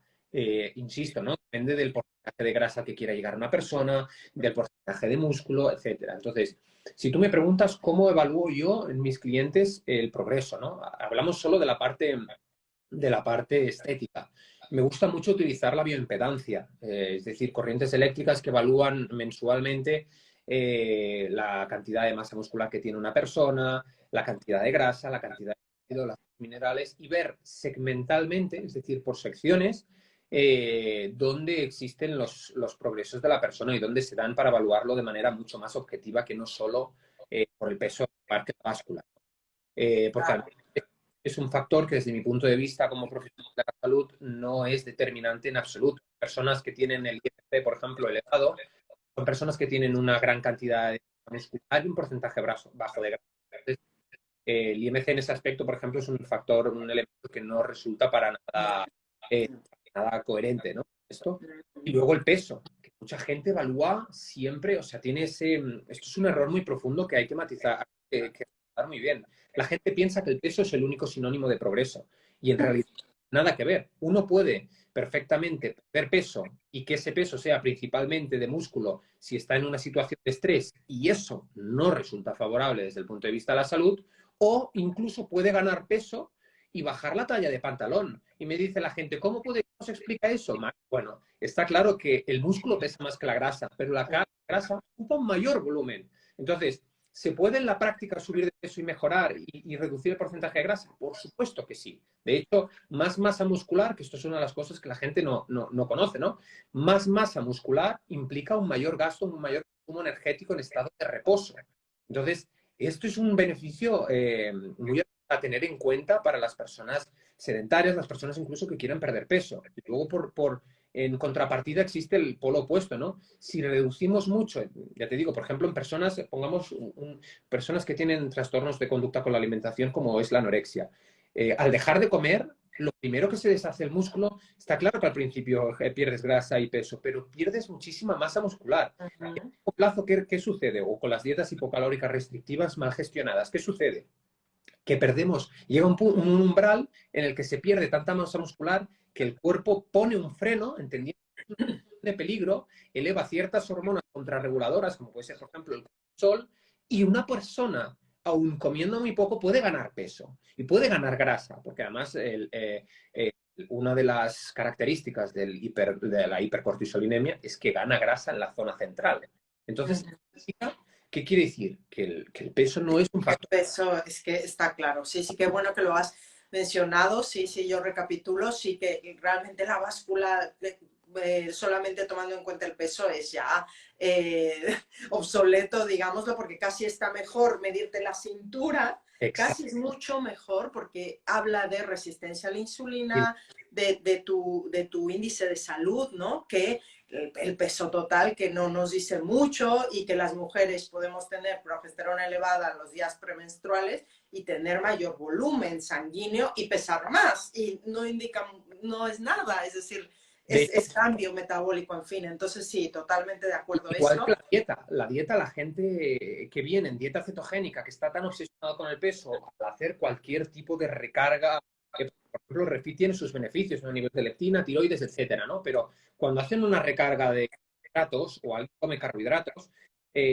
insisto, ¿no? Depende del porcentaje de grasa que quiera llegar una persona, del porcentaje de músculo, etcétera. Entonces, si tú me preguntas cómo evalúo yo en mis clientes el progreso, ¿no? Hablamos solo de la parte estética. Me gusta mucho utilizar la bioimpedancia, es decir, corrientes eléctricas que evalúan mensualmente la cantidad de masa muscular que tiene una persona, la cantidad de grasa, la cantidad de ácido, los minerales y ver segmentalmente, es decir, por secciones, dónde existen los progresos de la persona y dónde se dan para evaluarlo de manera mucho más objetiva que no solo por el peso de la parte báscula. Porque Claro. es un factor que desde mi punto de vista como profesional de la salud no es determinante en absoluto. Personas que tienen el IMC, por ejemplo, elevado, son personas que tienen una gran cantidad de muscular y un porcentaje bajo de grasa. Entonces, el IMC en ese aspecto, por ejemplo, es un factor, un elemento que no resulta para nada, nada coherente, ¿no? Esto. Y luego el peso, que mucha gente evalúa siempre, o sea, tiene ese... Esto es un error muy profundo que hay que matizar, que matizar muy bien. La gente piensa que el peso es el único sinónimo de progreso y en realidad nada que ver. Uno puede perfectamente perder peso y que ese peso sea principalmente de músculo si está en una situación de estrés y eso no resulta favorable desde el punto de vista de la salud, o incluso puede ganar peso y bajar la talla de pantalón. Y me dice la gente, ¿cómo se explica eso? Bueno, está claro que el músculo pesa más que la grasa, pero la grasa ocupa un mayor volumen. Entonces, ¿se puede en la práctica subir de peso y mejorar y reducir el porcentaje de grasa? Por supuesto que sí. De hecho, más masa muscular, que esto es una de las cosas que la gente no conoce, ¿no? Más masa muscular implica un mayor gasto, un mayor consumo energético en estado de reposo. Entonces, esto es un beneficio muy a tener en cuenta para las personas sedentarias, las personas incluso que quieran perder peso. Y luego, en contrapartida, existe el polo opuesto, ¿no? Si reducimos mucho, ya te digo, por ejemplo, en personas, pongamos personas que tienen trastornos de conducta con la alimentación, como es la anorexia. Al dejar de comer, lo primero que se deshace el músculo, está claro que al principio pierdes grasa y peso, pero pierdes muchísima masa muscular. Uh Y a -huh. largo plazo, ¿qué sucede? O con las dietas hipocalóricas restrictivas mal gestionadas, ¿qué sucede? Que perdemos, llega un umbral en el que se pierde tanta masa muscular que el cuerpo pone un freno, entendiendo de peligro, eleva ciertas hormonas contrarreguladoras, como puede ser, por ejemplo, el cortisol, y una persona, aun comiendo muy poco, puede ganar peso y puede ganar grasa, porque además una de las características de la hipercortisolinemia es que gana grasa en la zona central. Uh Entonces, -huh. ¿qué quiere decir? Que el peso no es un factor. Eso es que está claro. Sí, sí, qué bueno que lo has mencionado. Sí, sí, yo recapitulo. Sí que realmente la báscula, solamente tomando en cuenta el peso, es ya obsoleto, digámoslo, porque casi está mejor medirte la cintura. Exacto. Casi es mucho mejor porque habla de resistencia a la insulina, de tu índice de salud, ¿no? Que el peso total, que no nos dice mucho y que las mujeres podemos tener progesterona elevada en los días premenstruales y tener mayor volumen sanguíneo y pesar más. Y no indica, no es nada, es decir, De hecho, es cambio metabólico, en fin. Entonces, sí, totalmente de acuerdo igual que esto. la dieta, la gente que viene en dieta cetogénica, que está tan obsesionada con el peso, al hacer cualquier tipo de recarga, que por ejemplo Refit tiene sus beneficios, ¿no? A nivel de leptina, tiroides, etcétera, ¿no? Pero cuando hacen una recarga de carbohidratos o alguien come carbohidratos,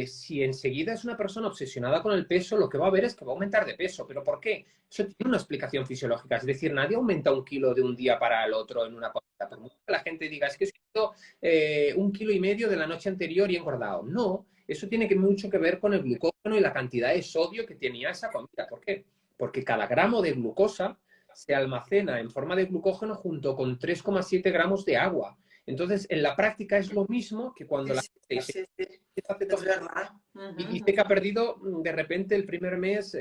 si enseguida es una persona obsesionada con el peso, lo que va a ver es que va a aumentar de peso. ¿Pero por qué? Eso tiene una explicación fisiológica. Es decir, nadie aumenta un kilo de un día para el otro en una comida. Por mucho que la gente diga, es que un kilo y medio de la noche anterior y he engordado. No, eso tiene mucho que ver con el glucógeno y la cantidad de sodio que tenía esa comida. ¿Por qué? Porque cada gramo de glucosa se almacena en forma de glucógeno junto con 3,7 gramos de agua. Entonces, en la práctica es lo mismo que cuando Sí, la sí, gente sí, sí, hace es verdad. Uh y -huh. dice que ha perdido de repente el primer mes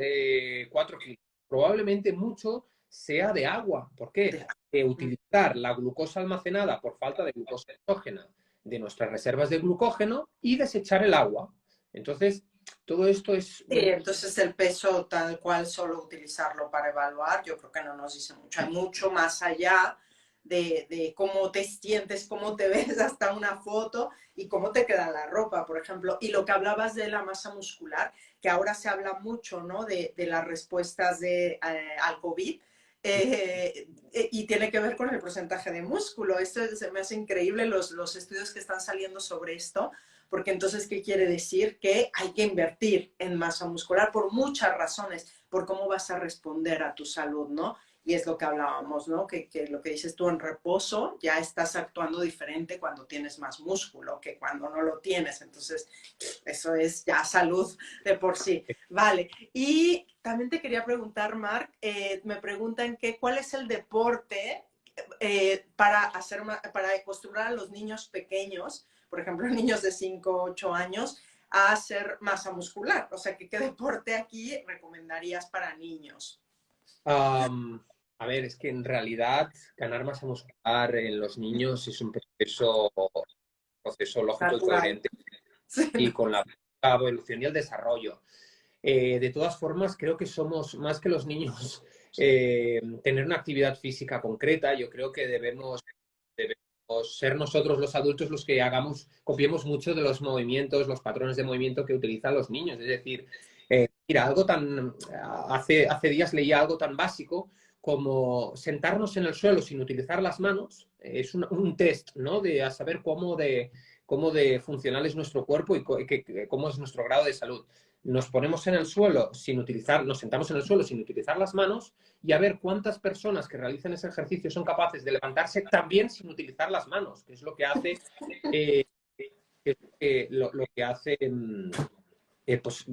4 kilos. Probablemente mucho sea de agua. ¿Por qué? Utilizar la glucosa almacenada por falta de glucosa exógena de nuestras reservas de glucógeno y desechar el agua. Entonces, todo esto es... Sí, entonces el peso tal cual solo utilizarlo para evaluar, yo creo que no nos dice mucho. Hay mucho más allá de cómo te sientes, cómo te ves, hasta una foto y cómo te queda la ropa, por ejemplo. Y lo que hablabas de la masa muscular, que ahora se habla mucho, ¿no? De las respuestas al COVID. Y tiene que ver con el porcentaje de músculo. Esto se me hace increíble los estudios que están saliendo sobre esto, porque entonces, ¿qué quiere decir? Que hay que invertir en masa muscular por muchas razones, por cómo vas a responder a tu salud, ¿no? Y es lo que hablábamos, ¿no? Que lo que dices tú en reposo, ya estás actuando diferente cuando tienes más músculo que cuando no lo tienes. Entonces, eso es ya salud de por sí. Vale. Y también te quería preguntar, Marc, me preguntan que cuál es el deporte para acostumbrar a los niños pequeños, por ejemplo, niños de 5 8 años, a hacer masa muscular. O sea, que qué deporte aquí recomendarías para niños. Am, a ver, es que en realidad ganar masa muscular en los niños es un proceso lógico y Natural. coherente Sí, y ¿no? con la evolución y el desarrollo. De todas formas, creo que somos más que los niños tener una actividad física concreta. Yo creo que debemos ser nosotros los adultos los que copiemos mucho de los movimientos, los patrones de movimiento que utilizan los niños. Es decir, mira, hace días leía algo tan básico como sentarnos en el suelo sin utilizar las manos. Es un test, ¿no? De a saber cómo de funcional es nuestro cuerpo y cómo es nuestro grado de salud. Nos ponemos en el suelo nos sentamos en el suelo sin utilizar las manos y a ver cuántas personas que realizan ese ejercicio son capaces de levantarse también sin utilizar las manos, que es lo que hace, eh, lo que hace pues,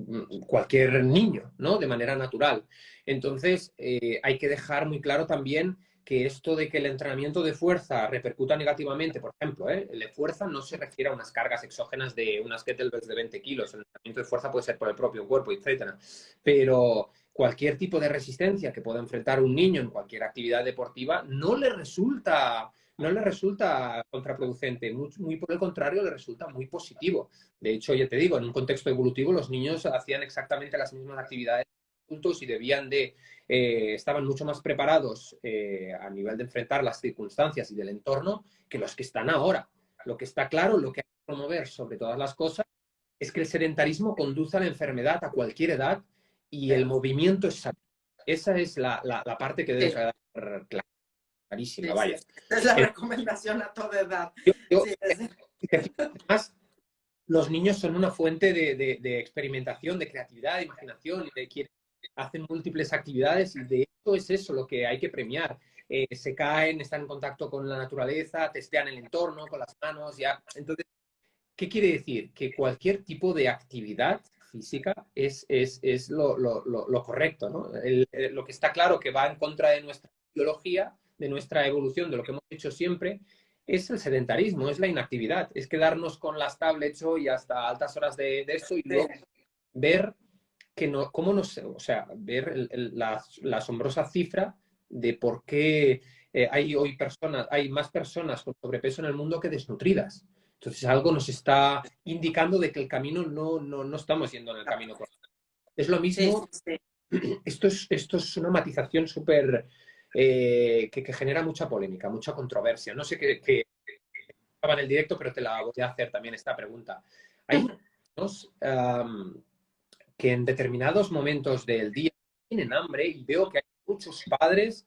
cualquier niño, ¿no? De manera natural. Entonces, hay que dejar muy claro también que esto de que el entrenamiento de fuerza repercuta negativamente, por ejemplo, el de fuerza no se refiere a unas cargas exógenas de unas kettlebells de 20 kilos. El entrenamiento de fuerza puede ser por el propio cuerpo, etcétera. Pero cualquier tipo de resistencia que pueda enfrentar un niño en cualquier actividad deportiva no le resulta contraproducente, muy por el contrario, le resulta muy positivo. De hecho, ya te digo, en un contexto evolutivo los niños hacían exactamente las mismas actividades juntos y estaban mucho más preparados a nivel de enfrentar las circunstancias y del entorno que los que están ahora. Lo que está claro, lo que hay que promover sobre todas las cosas es que el sedentarismo conduce a la enfermedad a cualquier edad y el movimiento es salud. Esa es la parte que debe Sí, quedar clarísima, sí, sí. vaya. Esa es la recomendación a toda edad. Yo, Sí, además, los niños son una fuente de experimentación, de creatividad, de imaginación, hacen múltiples actividades y de hecho es eso lo que hay que premiar. Se caen, están en contacto con la naturaleza, testean el entorno con las manos, ya. Entonces, ¿qué quiere decir? Que cualquier tipo de actividad física es lo correcto, ¿no? Lo que está claro que va en contra de nuestra biología, de nuestra evolución, de lo que hemos hecho siempre, es el sedentarismo, es la inactividad, es quedarnos con las tablets hoy hasta altas horas de esto y luego sí. ver que no, cómo nos, o sea, ver la asombrosa cifra de por qué hay más personas con sobrepeso en el mundo que desnutridas. Entonces algo nos está indicando de que el camino no estamos yendo en el camino correcto. Es lo Sí, sí, mismo, sí. esto es una matización súper que genera mucha polémica, mucha controversia. No sé qué estaba en el directo, pero te la voy a hacer también esta pregunta. Hay muchos que en determinados momentos del día tienen hambre y veo que hay muchos padres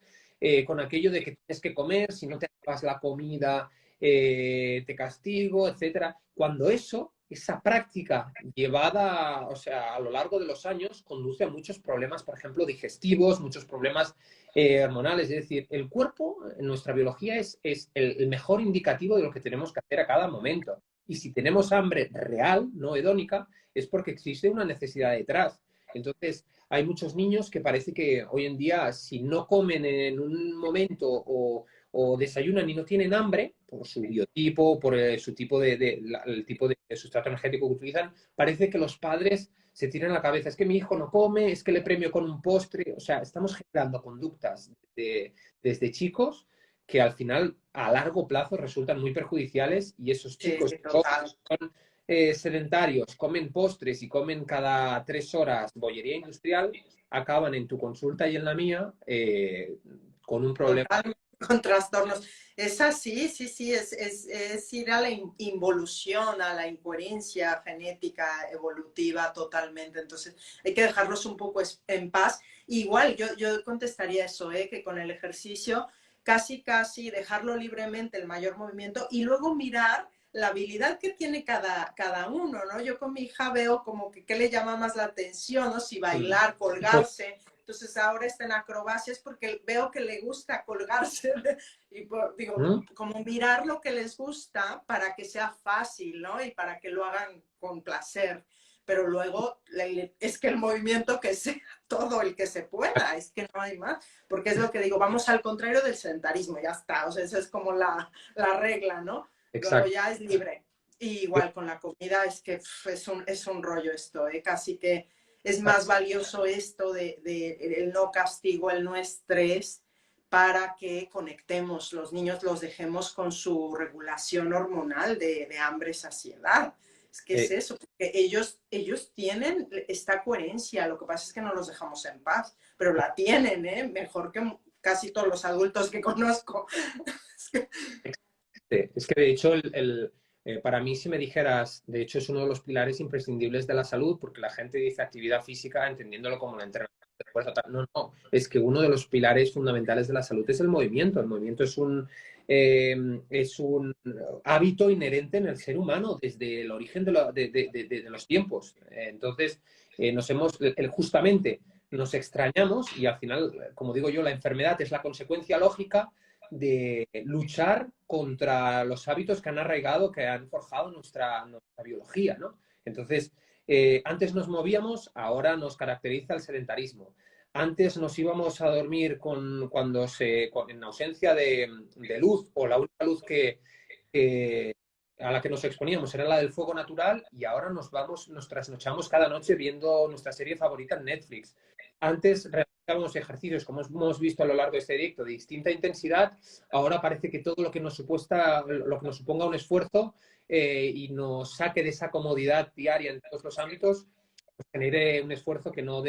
con aquello de que tienes que comer, si no te acabas la comida, te castigo, etcétera. Cuando esa práctica llevada, o sea, a lo largo de los años, conduce a muchos problemas, por ejemplo, digestivos, muchos problemas hormonales. Es decir, el cuerpo, en nuestra biología, es el mejor indicativo de lo que tenemos que hacer a cada momento. Y si tenemos hambre real, no hedónica, es porque existe una necesidad detrás. Entonces, hay muchos niños que parece que hoy en día, si no comen en un momento o desayunan y no tienen hambre, por su biotipo, por su tipo el tipo de sustrato energético que utilizan, parece que los padres se tiran la cabeza. Es que mi hijo no come, es que le premio con un postre. O sea, estamos generando conductas desde chicos que al final, a largo plazo, resultan muy perjudiciales y esos Sí, chicos sí, total. son sedentarios, comen postres y comen cada 3 horas bollería industrial, acaban en tu consulta y en la mía con un problema Total. con trastornos. Es así, sí, sí, es ir a la involución, a la incoherencia genética, evolutiva totalmente. Entonces, hay que dejarlos un poco en paz. Igual, yo contestaría eso, que con el ejercicio, casi dejarlo libremente, el mayor movimiento, y luego mirar la habilidad que tiene cada uno, ¿no? Yo con mi hija veo como que qué le llama más la atención, ¿no? Si Mm. bailar, Pues, colgarse. Entonces ahora está en acrobacias porque veo que le gusta colgarse y digo, ¿mm? como mirar lo que les gusta para que sea fácil, ¿no? Y para que lo hagan con placer. Pero luego es que el movimiento que sea todo el que se pueda, es que no hay más, porque es lo que digo, vamos al contrario del sedentarismo, ya está, o sea, esa es como la regla, ¿no? Luego Exacto. ya es libre. Y igual con la comida es que es un rollo esto, casi que es más valioso esto el no castigo, el no estrés, para que conectemos, los niños los dejemos con su regulación hormonal de hambre, saciedad. Es que es Eh, eso, porque ellos tienen esta coherencia, lo que pasa es que no los dejamos en paz, pero la tienen, mejor que casi todos los adultos que conozco. Es que, Es que de hecho, para mí, si me dijeras, de hecho, es uno de los pilares imprescindibles de la salud, porque la gente dice actividad física entendiéndolo como el entrenamiento de fuerza. No, no, es que uno de los pilares fundamentales de la salud es el movimiento. El movimiento es un hábito inherente en el ser humano desde el origen de los tiempos. Entonces, justamente nos extrañamos y al final, como digo yo, la enfermedad es la consecuencia lógica de luchar contra los hábitos que han arraigado, que han forjado nuestra biología, ¿no? Entonces, antes nos movíamos, ahora nos caracteriza el sedentarismo. Antes nos íbamos a dormir en ausencia de luz, o la única luz que- a la que nos exponíamos era la del fuego natural, y ahora nos trasnochamos cada noche viendo nuestra serie favorita en Netflix. Antes realizábamos ejercicios, como hemos visto a lo largo de este directo, de distinta intensidad. Ahora parece que todo lo que nos suponga un esfuerzo y nos saque de esa comodidad diaria en todos los ámbitos, pues genere un esfuerzo que no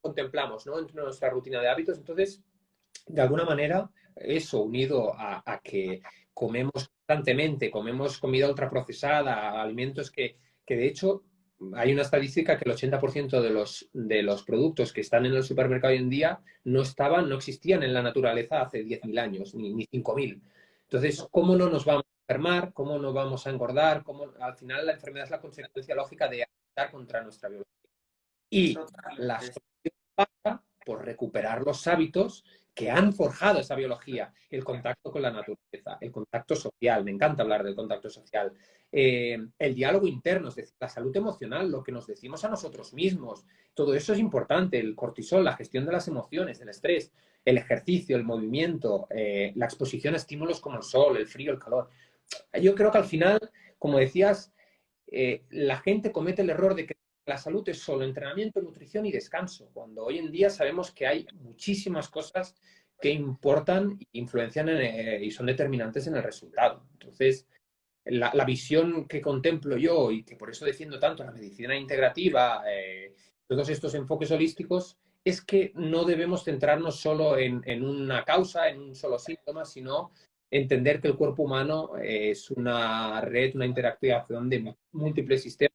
contemplamos, ¿no?, en nuestra rutina de hábitos. Entonces, de alguna manera, eso unido a que comemos constantemente, comemos comida ultraprocesada, alimentos que de hecho hay una estadística que el 80% de los productos que están en el supermercado hoy en día no existían en la naturaleza hace 10.000 años, ni 5.000. Entonces, ¿cómo no nos vamos a enfermar? ¿Cómo no vamos a engordar? Al final la enfermedad es la consecuencia lógica de atentar contra nuestra biología. Y la totalmente. solución pasa por recuperar los hábitos que han forjado esa biología, el contacto con la naturaleza, el contacto social, me encanta hablar del contacto social, el diálogo interno, es decir, la salud emocional, lo que nos decimos a nosotros mismos, todo eso es importante, el cortisol, la gestión de las emociones, del estrés, el ejercicio, el movimiento, la exposición a estímulos como el sol, el frío, el calor. Yo creo que al final, como decías, la gente comete el error de que la salud es solo entrenamiento, nutrición y descanso, cuando hoy en día sabemos que hay muchísimas cosas que importan e influencian y son determinantes en el resultado. Entonces, la visión que contemplo yo y que por eso defiendo tanto la medicina integrativa, todos estos enfoques holísticos, es que no debemos centrarnos solo en una causa, en un solo síntoma, sino entender que el cuerpo humano es una red, una interacción de múltiples sistemas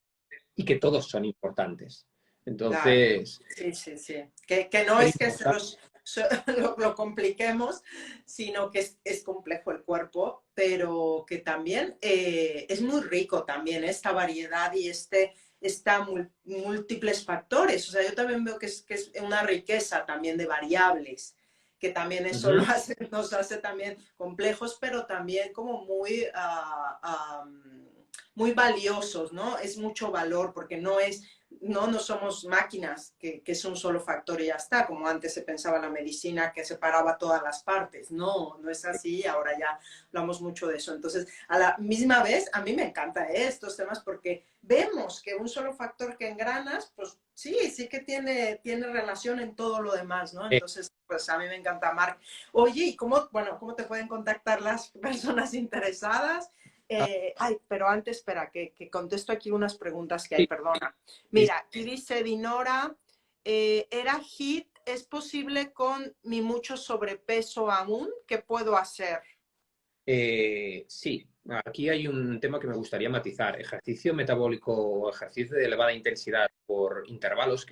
y que todos son importantes. Claro, Entonces, sí, sí, sí. Que no es es que importante. lo compliquemos, sino que es complejo el cuerpo, pero que también es muy rico también esta variedad y esta múltiples factores. O sea, yo también veo que es una riqueza también de variables, que también eso Ujú. nos hace también complejos, pero también como muy valiosos, ¿no? Es mucho valor porque no somos máquinas, que es un solo factor y ya está, como antes se pensaba la medicina que separaba todas las partes. No, no es así, ahora ya hablamos mucho de eso. Entonces, a la misma vez, a mí me encantan estos temas porque vemos que un solo factor que engranas, pues sí que tiene relación en todo lo demás, ¿no? Eh, Entonces, pues a mí me encanta, Marc. Oye, ¿y cómo te pueden contactar las personas interesadas? Pero antes, espera, que contesto aquí unas preguntas que hay, sí, perdona. sí, Mira, aquí dice Dinora, era HIIT ¿es posible con mi mucho sobrepeso aún? ¿Qué puedo hacer? Sí, aquí hay un tema que me gustaría matizar. Ejercicio metabólico o ejercicio de elevada intensidad por intervalos,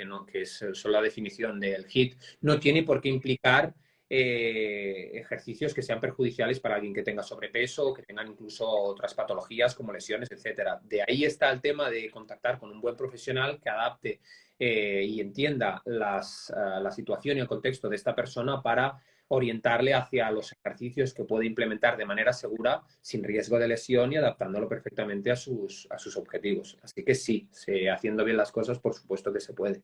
son la definición del HIIT, no tiene por qué implicar ejercicios que sean perjudiciales para alguien que tenga sobrepeso o que tengan incluso otras patologías como lesiones, etcétera. De ahí está el tema de contactar con un buen profesional que adapte y entienda la situación y el contexto de esta persona para orientarle hacia los ejercicios que puede implementar de manera segura, sin riesgo de lesión y adaptándolo perfectamente a sus objetivos. Así que sí, haciendo bien las cosas, por supuesto que se puede.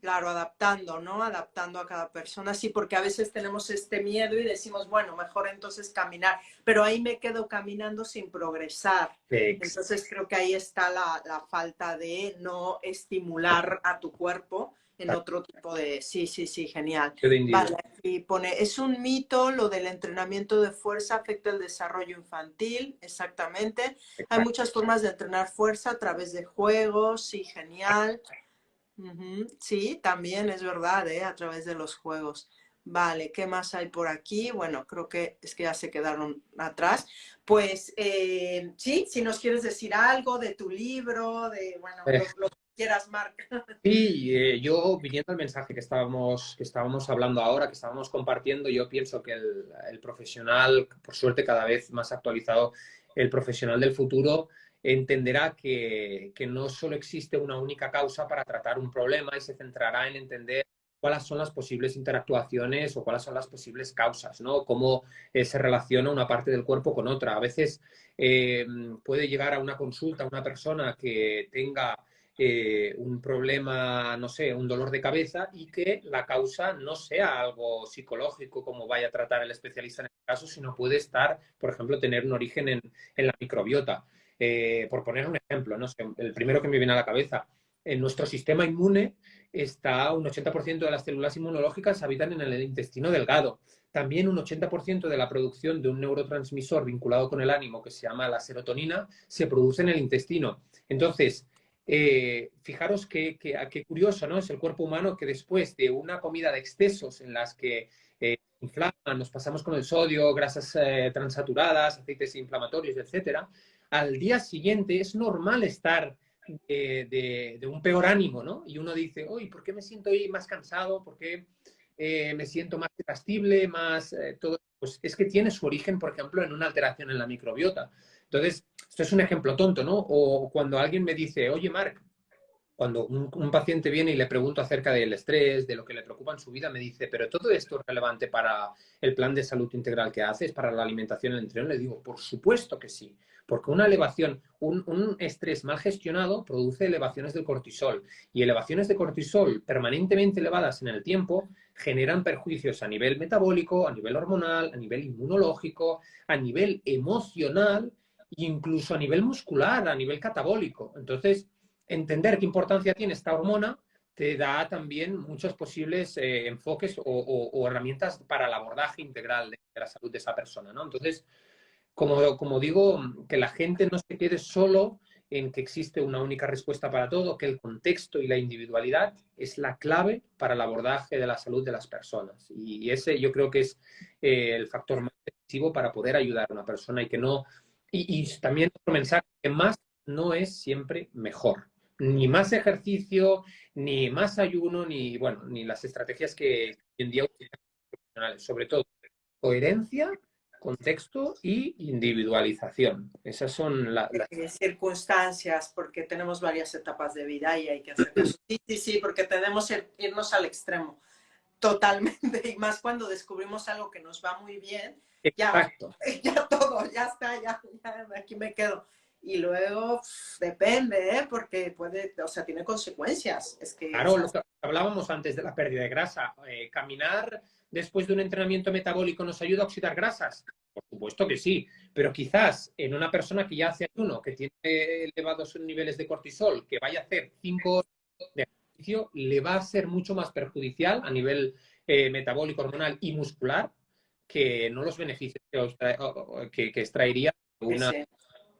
Claro, adaptando, ¿no? Adaptando a cada persona, sí, porque a veces tenemos este miedo y decimos, bueno, mejor entonces caminar, pero ahí me quedo caminando sin progresar. Entonces creo que ahí está la falta de no estimular a tu cuerpo en otro tipo de... Sí, sí, sí, genial. Vale, aquí pone, es un mito lo del entrenamiento de fuerza afecta el desarrollo infantil, exactamente. Hay Exacto. muchas formas de entrenar fuerza a través de juegos, sí, genial. Sí, también es verdad, ¿eh? A través de los juegos. Vale, ¿qué más hay por aquí? Bueno, creo que es que ya se quedaron atrás. Pues sí, si nos quieres decir algo de tu libro, de, bueno, lo que quieras, Marc. Sí, yo viniendo al mensaje que estábamos hablando ahora, que estábamos compartiendo, yo pienso que el profesional, por suerte cada vez más actualizado, el profesional del futuro entenderá que no solo existe una única causa para tratar un problema y se centrará en entender cuáles son las posibles interactuaciones o cuáles son las posibles causas, ¿no? Cómo se relaciona una parte del cuerpo con otra. A veces puede llegar a una consulta una persona que tenga un problema, no sé, un dolor de cabeza y que la causa no sea algo psicológico como vaya a tratar el especialista en este caso, sino puede estar, por ejemplo, tener un origen en la microbiota. Por poner un ejemplo, no sé, el primero que me viene a la cabeza, en nuestro sistema inmune está un 80% de las células inmunológicas habitan en el intestino delgado. También un 80% de la producción de un neurotransmisor vinculado con el ánimo que se llama la serotonina se produce en el intestino. Entonces, fijaros qué curioso, ¿no? Es el cuerpo humano que después de una comida de excesos en las que inflaman, nos pasamos con el sodio, grasas transaturadas, aceites inflamatorios, etcétera, al día siguiente es normal estar de un peor ánimo, ¿no? Y uno dice, uy, ¿por qué me siento hoy más cansado? ¿Por qué me siento más irascible, más todo? Pues es que tiene su origen, por ejemplo, en una alteración en la microbiota. Entonces, esto es un ejemplo tonto, ¿no? O cuando alguien me dice, oye, Marc, cuando un paciente viene y le pregunto acerca del estrés, de lo que le preocupa en su vida, me dice, pero todo esto es relevante para el plan de salud integral que haces, para la alimentación y el entreno. Le digo, por supuesto que sí, porque una elevación, un estrés mal gestionado produce elevaciones del cortisol y elevaciones de cortisol permanentemente elevadas en el tiempo generan perjuicios a nivel metabólico, a nivel hormonal, a nivel inmunológico, a nivel emocional e incluso a nivel muscular, a nivel catabólico. Entonces, entender qué importancia tiene esta hormona te da también muchos posibles enfoques o herramientas para el abordaje integral de la salud de esa persona, ¿no? Entonces, como digo, que la gente no se quede solo en que existe una única respuesta para todo, que el contexto y la individualidad es la clave para el abordaje de la salud de las personas. Y ese yo creo que es el factor más decisivo para poder ayudar a una persona y que no... Y también otro mensaje, que más no es siempre mejor. Ni más ejercicio, ni más ayuno, ni, bueno, ni las estrategias que hoy en día utilizan los profesionales. Sobre todo, coherencia, contexto y individualización. Esas son las... Circunstancias, porque tenemos varias etapas de vida y hay que hacer caso. Sí, sí, sí, porque tenemos que irnos al extremo, totalmente, y más cuando descubrimos algo que nos va muy bien, ya, Exacto. ya todo, ya está, ya aquí me quedo. Y luego depende, ¿eh? Porque puede, o sea, tiene consecuencias. Es que Claro, lo que hablábamos antes de la pérdida de grasa. Caminar después de un entrenamiento metabólico nos ayuda a oxidar grasas. Por supuesto que sí, pero quizás en una persona que ya hace ayuno, que tiene elevados niveles de cortisol, que vaya a hacer 5 horas de ejercicio, le va a ser mucho más perjudicial a nivel metabólico, hormonal y muscular que no los beneficios que extraería sí.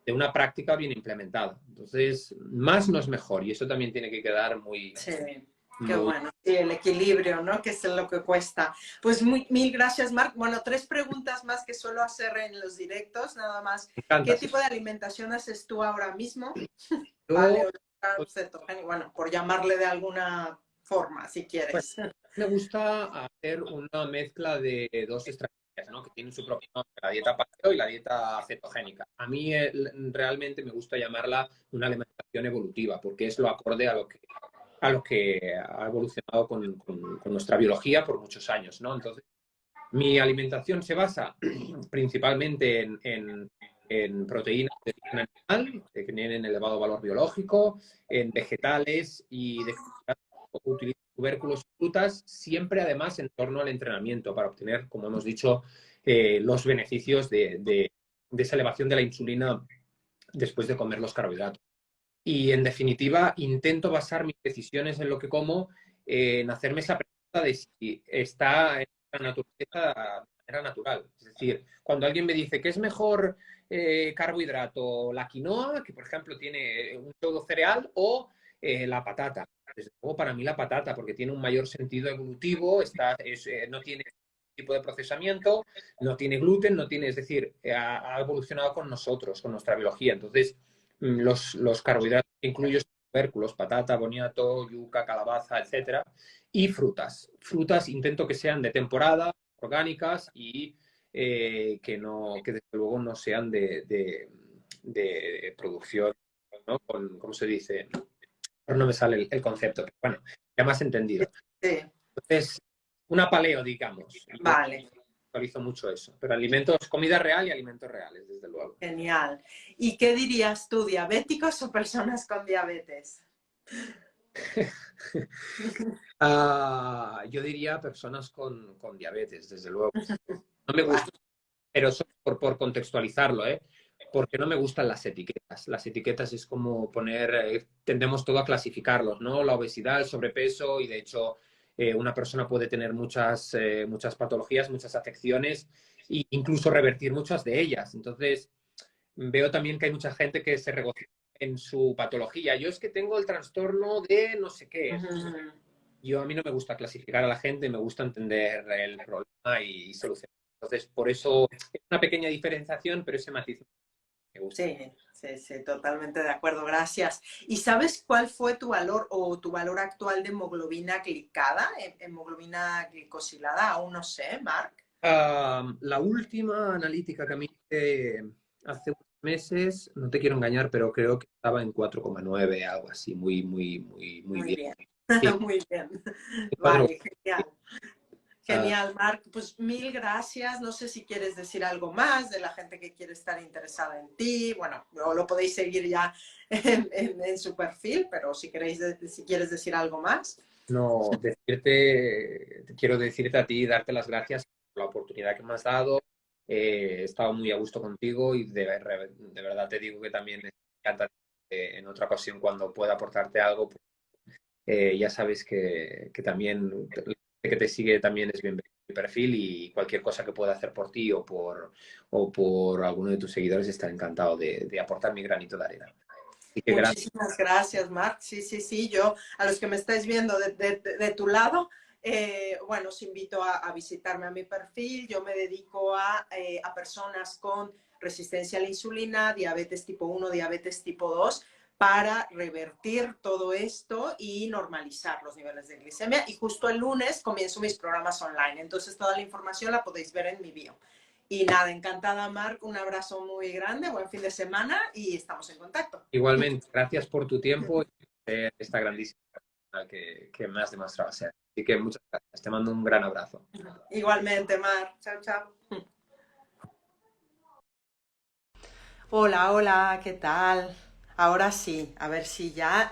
de una práctica bien implementada. Entonces, más no es mejor y eso también tiene que quedar muy, Sí. Qué bueno, sí, el equilibrio, ¿no? Que es lo que cuesta. Pues mil gracias, Marc. Bueno, 3 preguntas más que suelo hacer en los directos, nada más. Me encanta, ¿Qué sí. tipo de alimentación haces tú ahora mismo? Yo, Paleo, cetogénico, bueno, por llamarle de alguna forma, si pues, quieres. me gusta hacer una mezcla de dos estrategias, ¿no? Que tienen su propio nombre, la dieta paleo y la dieta cetogénica. A mí realmente me gusta llamarla una alimentación evolutiva, porque es lo acorde a lo que ha evolucionado con nuestra biología por muchos años, ¿no? Entonces, mi alimentación se basa principalmente en proteínas de origen animal, que tienen elevado valor biológico, en vegetales y de utilizo tubérculos y frutas, siempre además en torno al entrenamiento para obtener, como hemos dicho, los beneficios de esa elevación de la insulina después de comer los carbohidratos. Y en definitiva, intento basar mis decisiones en lo que como, en hacerme esa pregunta de si está en la naturaleza de manera natural. Es decir, cuando alguien me dice que es mejor carbohidrato, la quinoa, que por ejemplo tiene un pseudo cereal, o la patata. Desde luego para mí la patata, porque tiene un mayor sentido evolutivo, no tiene tipo de procesamiento, no tiene gluten, no tiene, es decir, ha evolucionado con nosotros, con nuestra biología. Entonces, los carbohidratos que incluyo son tubérculos, patata, boniato, yuca, calabaza, etcétera, y frutas. Frutas intento que sean de temporada, orgánicas y que desde luego no sean de producción, ¿no? ¿Cómo se dice? No me sale el concepto, pero bueno, ya me has entendido. Sí, Entonces, una paleo, digamos. Yo vale, actualizo mucho eso, pero alimentos, comida real y alimentos reales, desde luego. genial. ¿Y qué dirías tú, diabéticos o personas con diabetes? Yo diría personas con diabetes, desde luego. No me gusta, pero eso por contextualizarlo, ¿eh? Porque no me gustan las etiquetas. Las etiquetas es como poner, tendemos todo a clasificarlos, ¿no? La obesidad, el sobrepeso y de hecho una persona puede tener muchas patologías, muchas afecciones e incluso revertir muchas de ellas. Entonces, veo también que hay mucha gente que se regocija en su patología. Yo es que tengo el trastorno de no sé qué. Ujú. A mí no me gusta clasificar a la gente, me gusta entender el problema y solucionar. Entonces, por eso es una pequeña diferenciación, pero ese matiz me gusta. Sí, sí, sí, totalmente de acuerdo, gracias. ¿Y sabes cuál fue tu valor o tu valor actual de hemoglobina glicada, hemoglobina glicosilada? Aún no sé, Marc. La última analítica que me hice hace unos meses, no te quiero engañar, pero creo que estaba en 4,9, algo así, muy, muy, muy, muy Muy bien. bien, Sí, muy bien. 4, Vale, genial. Genial, Marc. Pues mil gracias. No sé si quieres decir algo más de la gente que quiere estar interesada en ti. Bueno, no lo podéis seguir ya en su perfil, pero si queréis, si quieres decir algo más. no, quiero decirte a ti, darte las gracias por la oportunidad que me has dado. He estado muy a gusto contigo y de verdad te digo que también me encanta en otra ocasión cuando pueda aportarte algo. Ya sabes que también la gente que te sigue también es bienvenido a mi perfil y cualquier cosa que pueda hacer por ti o por alguno de tus seguidores estaré encantado de aportar mi granito de arena. Así que gracias. Muchísimas gracias, Marc. Sí, sí, sí. Yo, a los que me estáis viendo de tu lado, bueno, os invito a visitarme a mi perfil. Yo me dedico a personas con resistencia a la insulina, diabetes tipo 1, diabetes tipo 2, para revertir todo esto y normalizar los niveles de glicemia. Y justo el lunes comienzo mis programas online. Entonces, toda la información la podéis ver en mi bio. Y nada, encantada, Marc. Un abrazo muy grande, buen fin de semana y estamos en contacto. Igualmente, gracias por tu tiempo y por esta grandísima persona que me has demostrado ser. Así que muchas gracias. Te mando un gran abrazo. Igualmente, Mar. Chao, chao. Hola, hola, ¿qué tal? Ahora sí, a ver si ya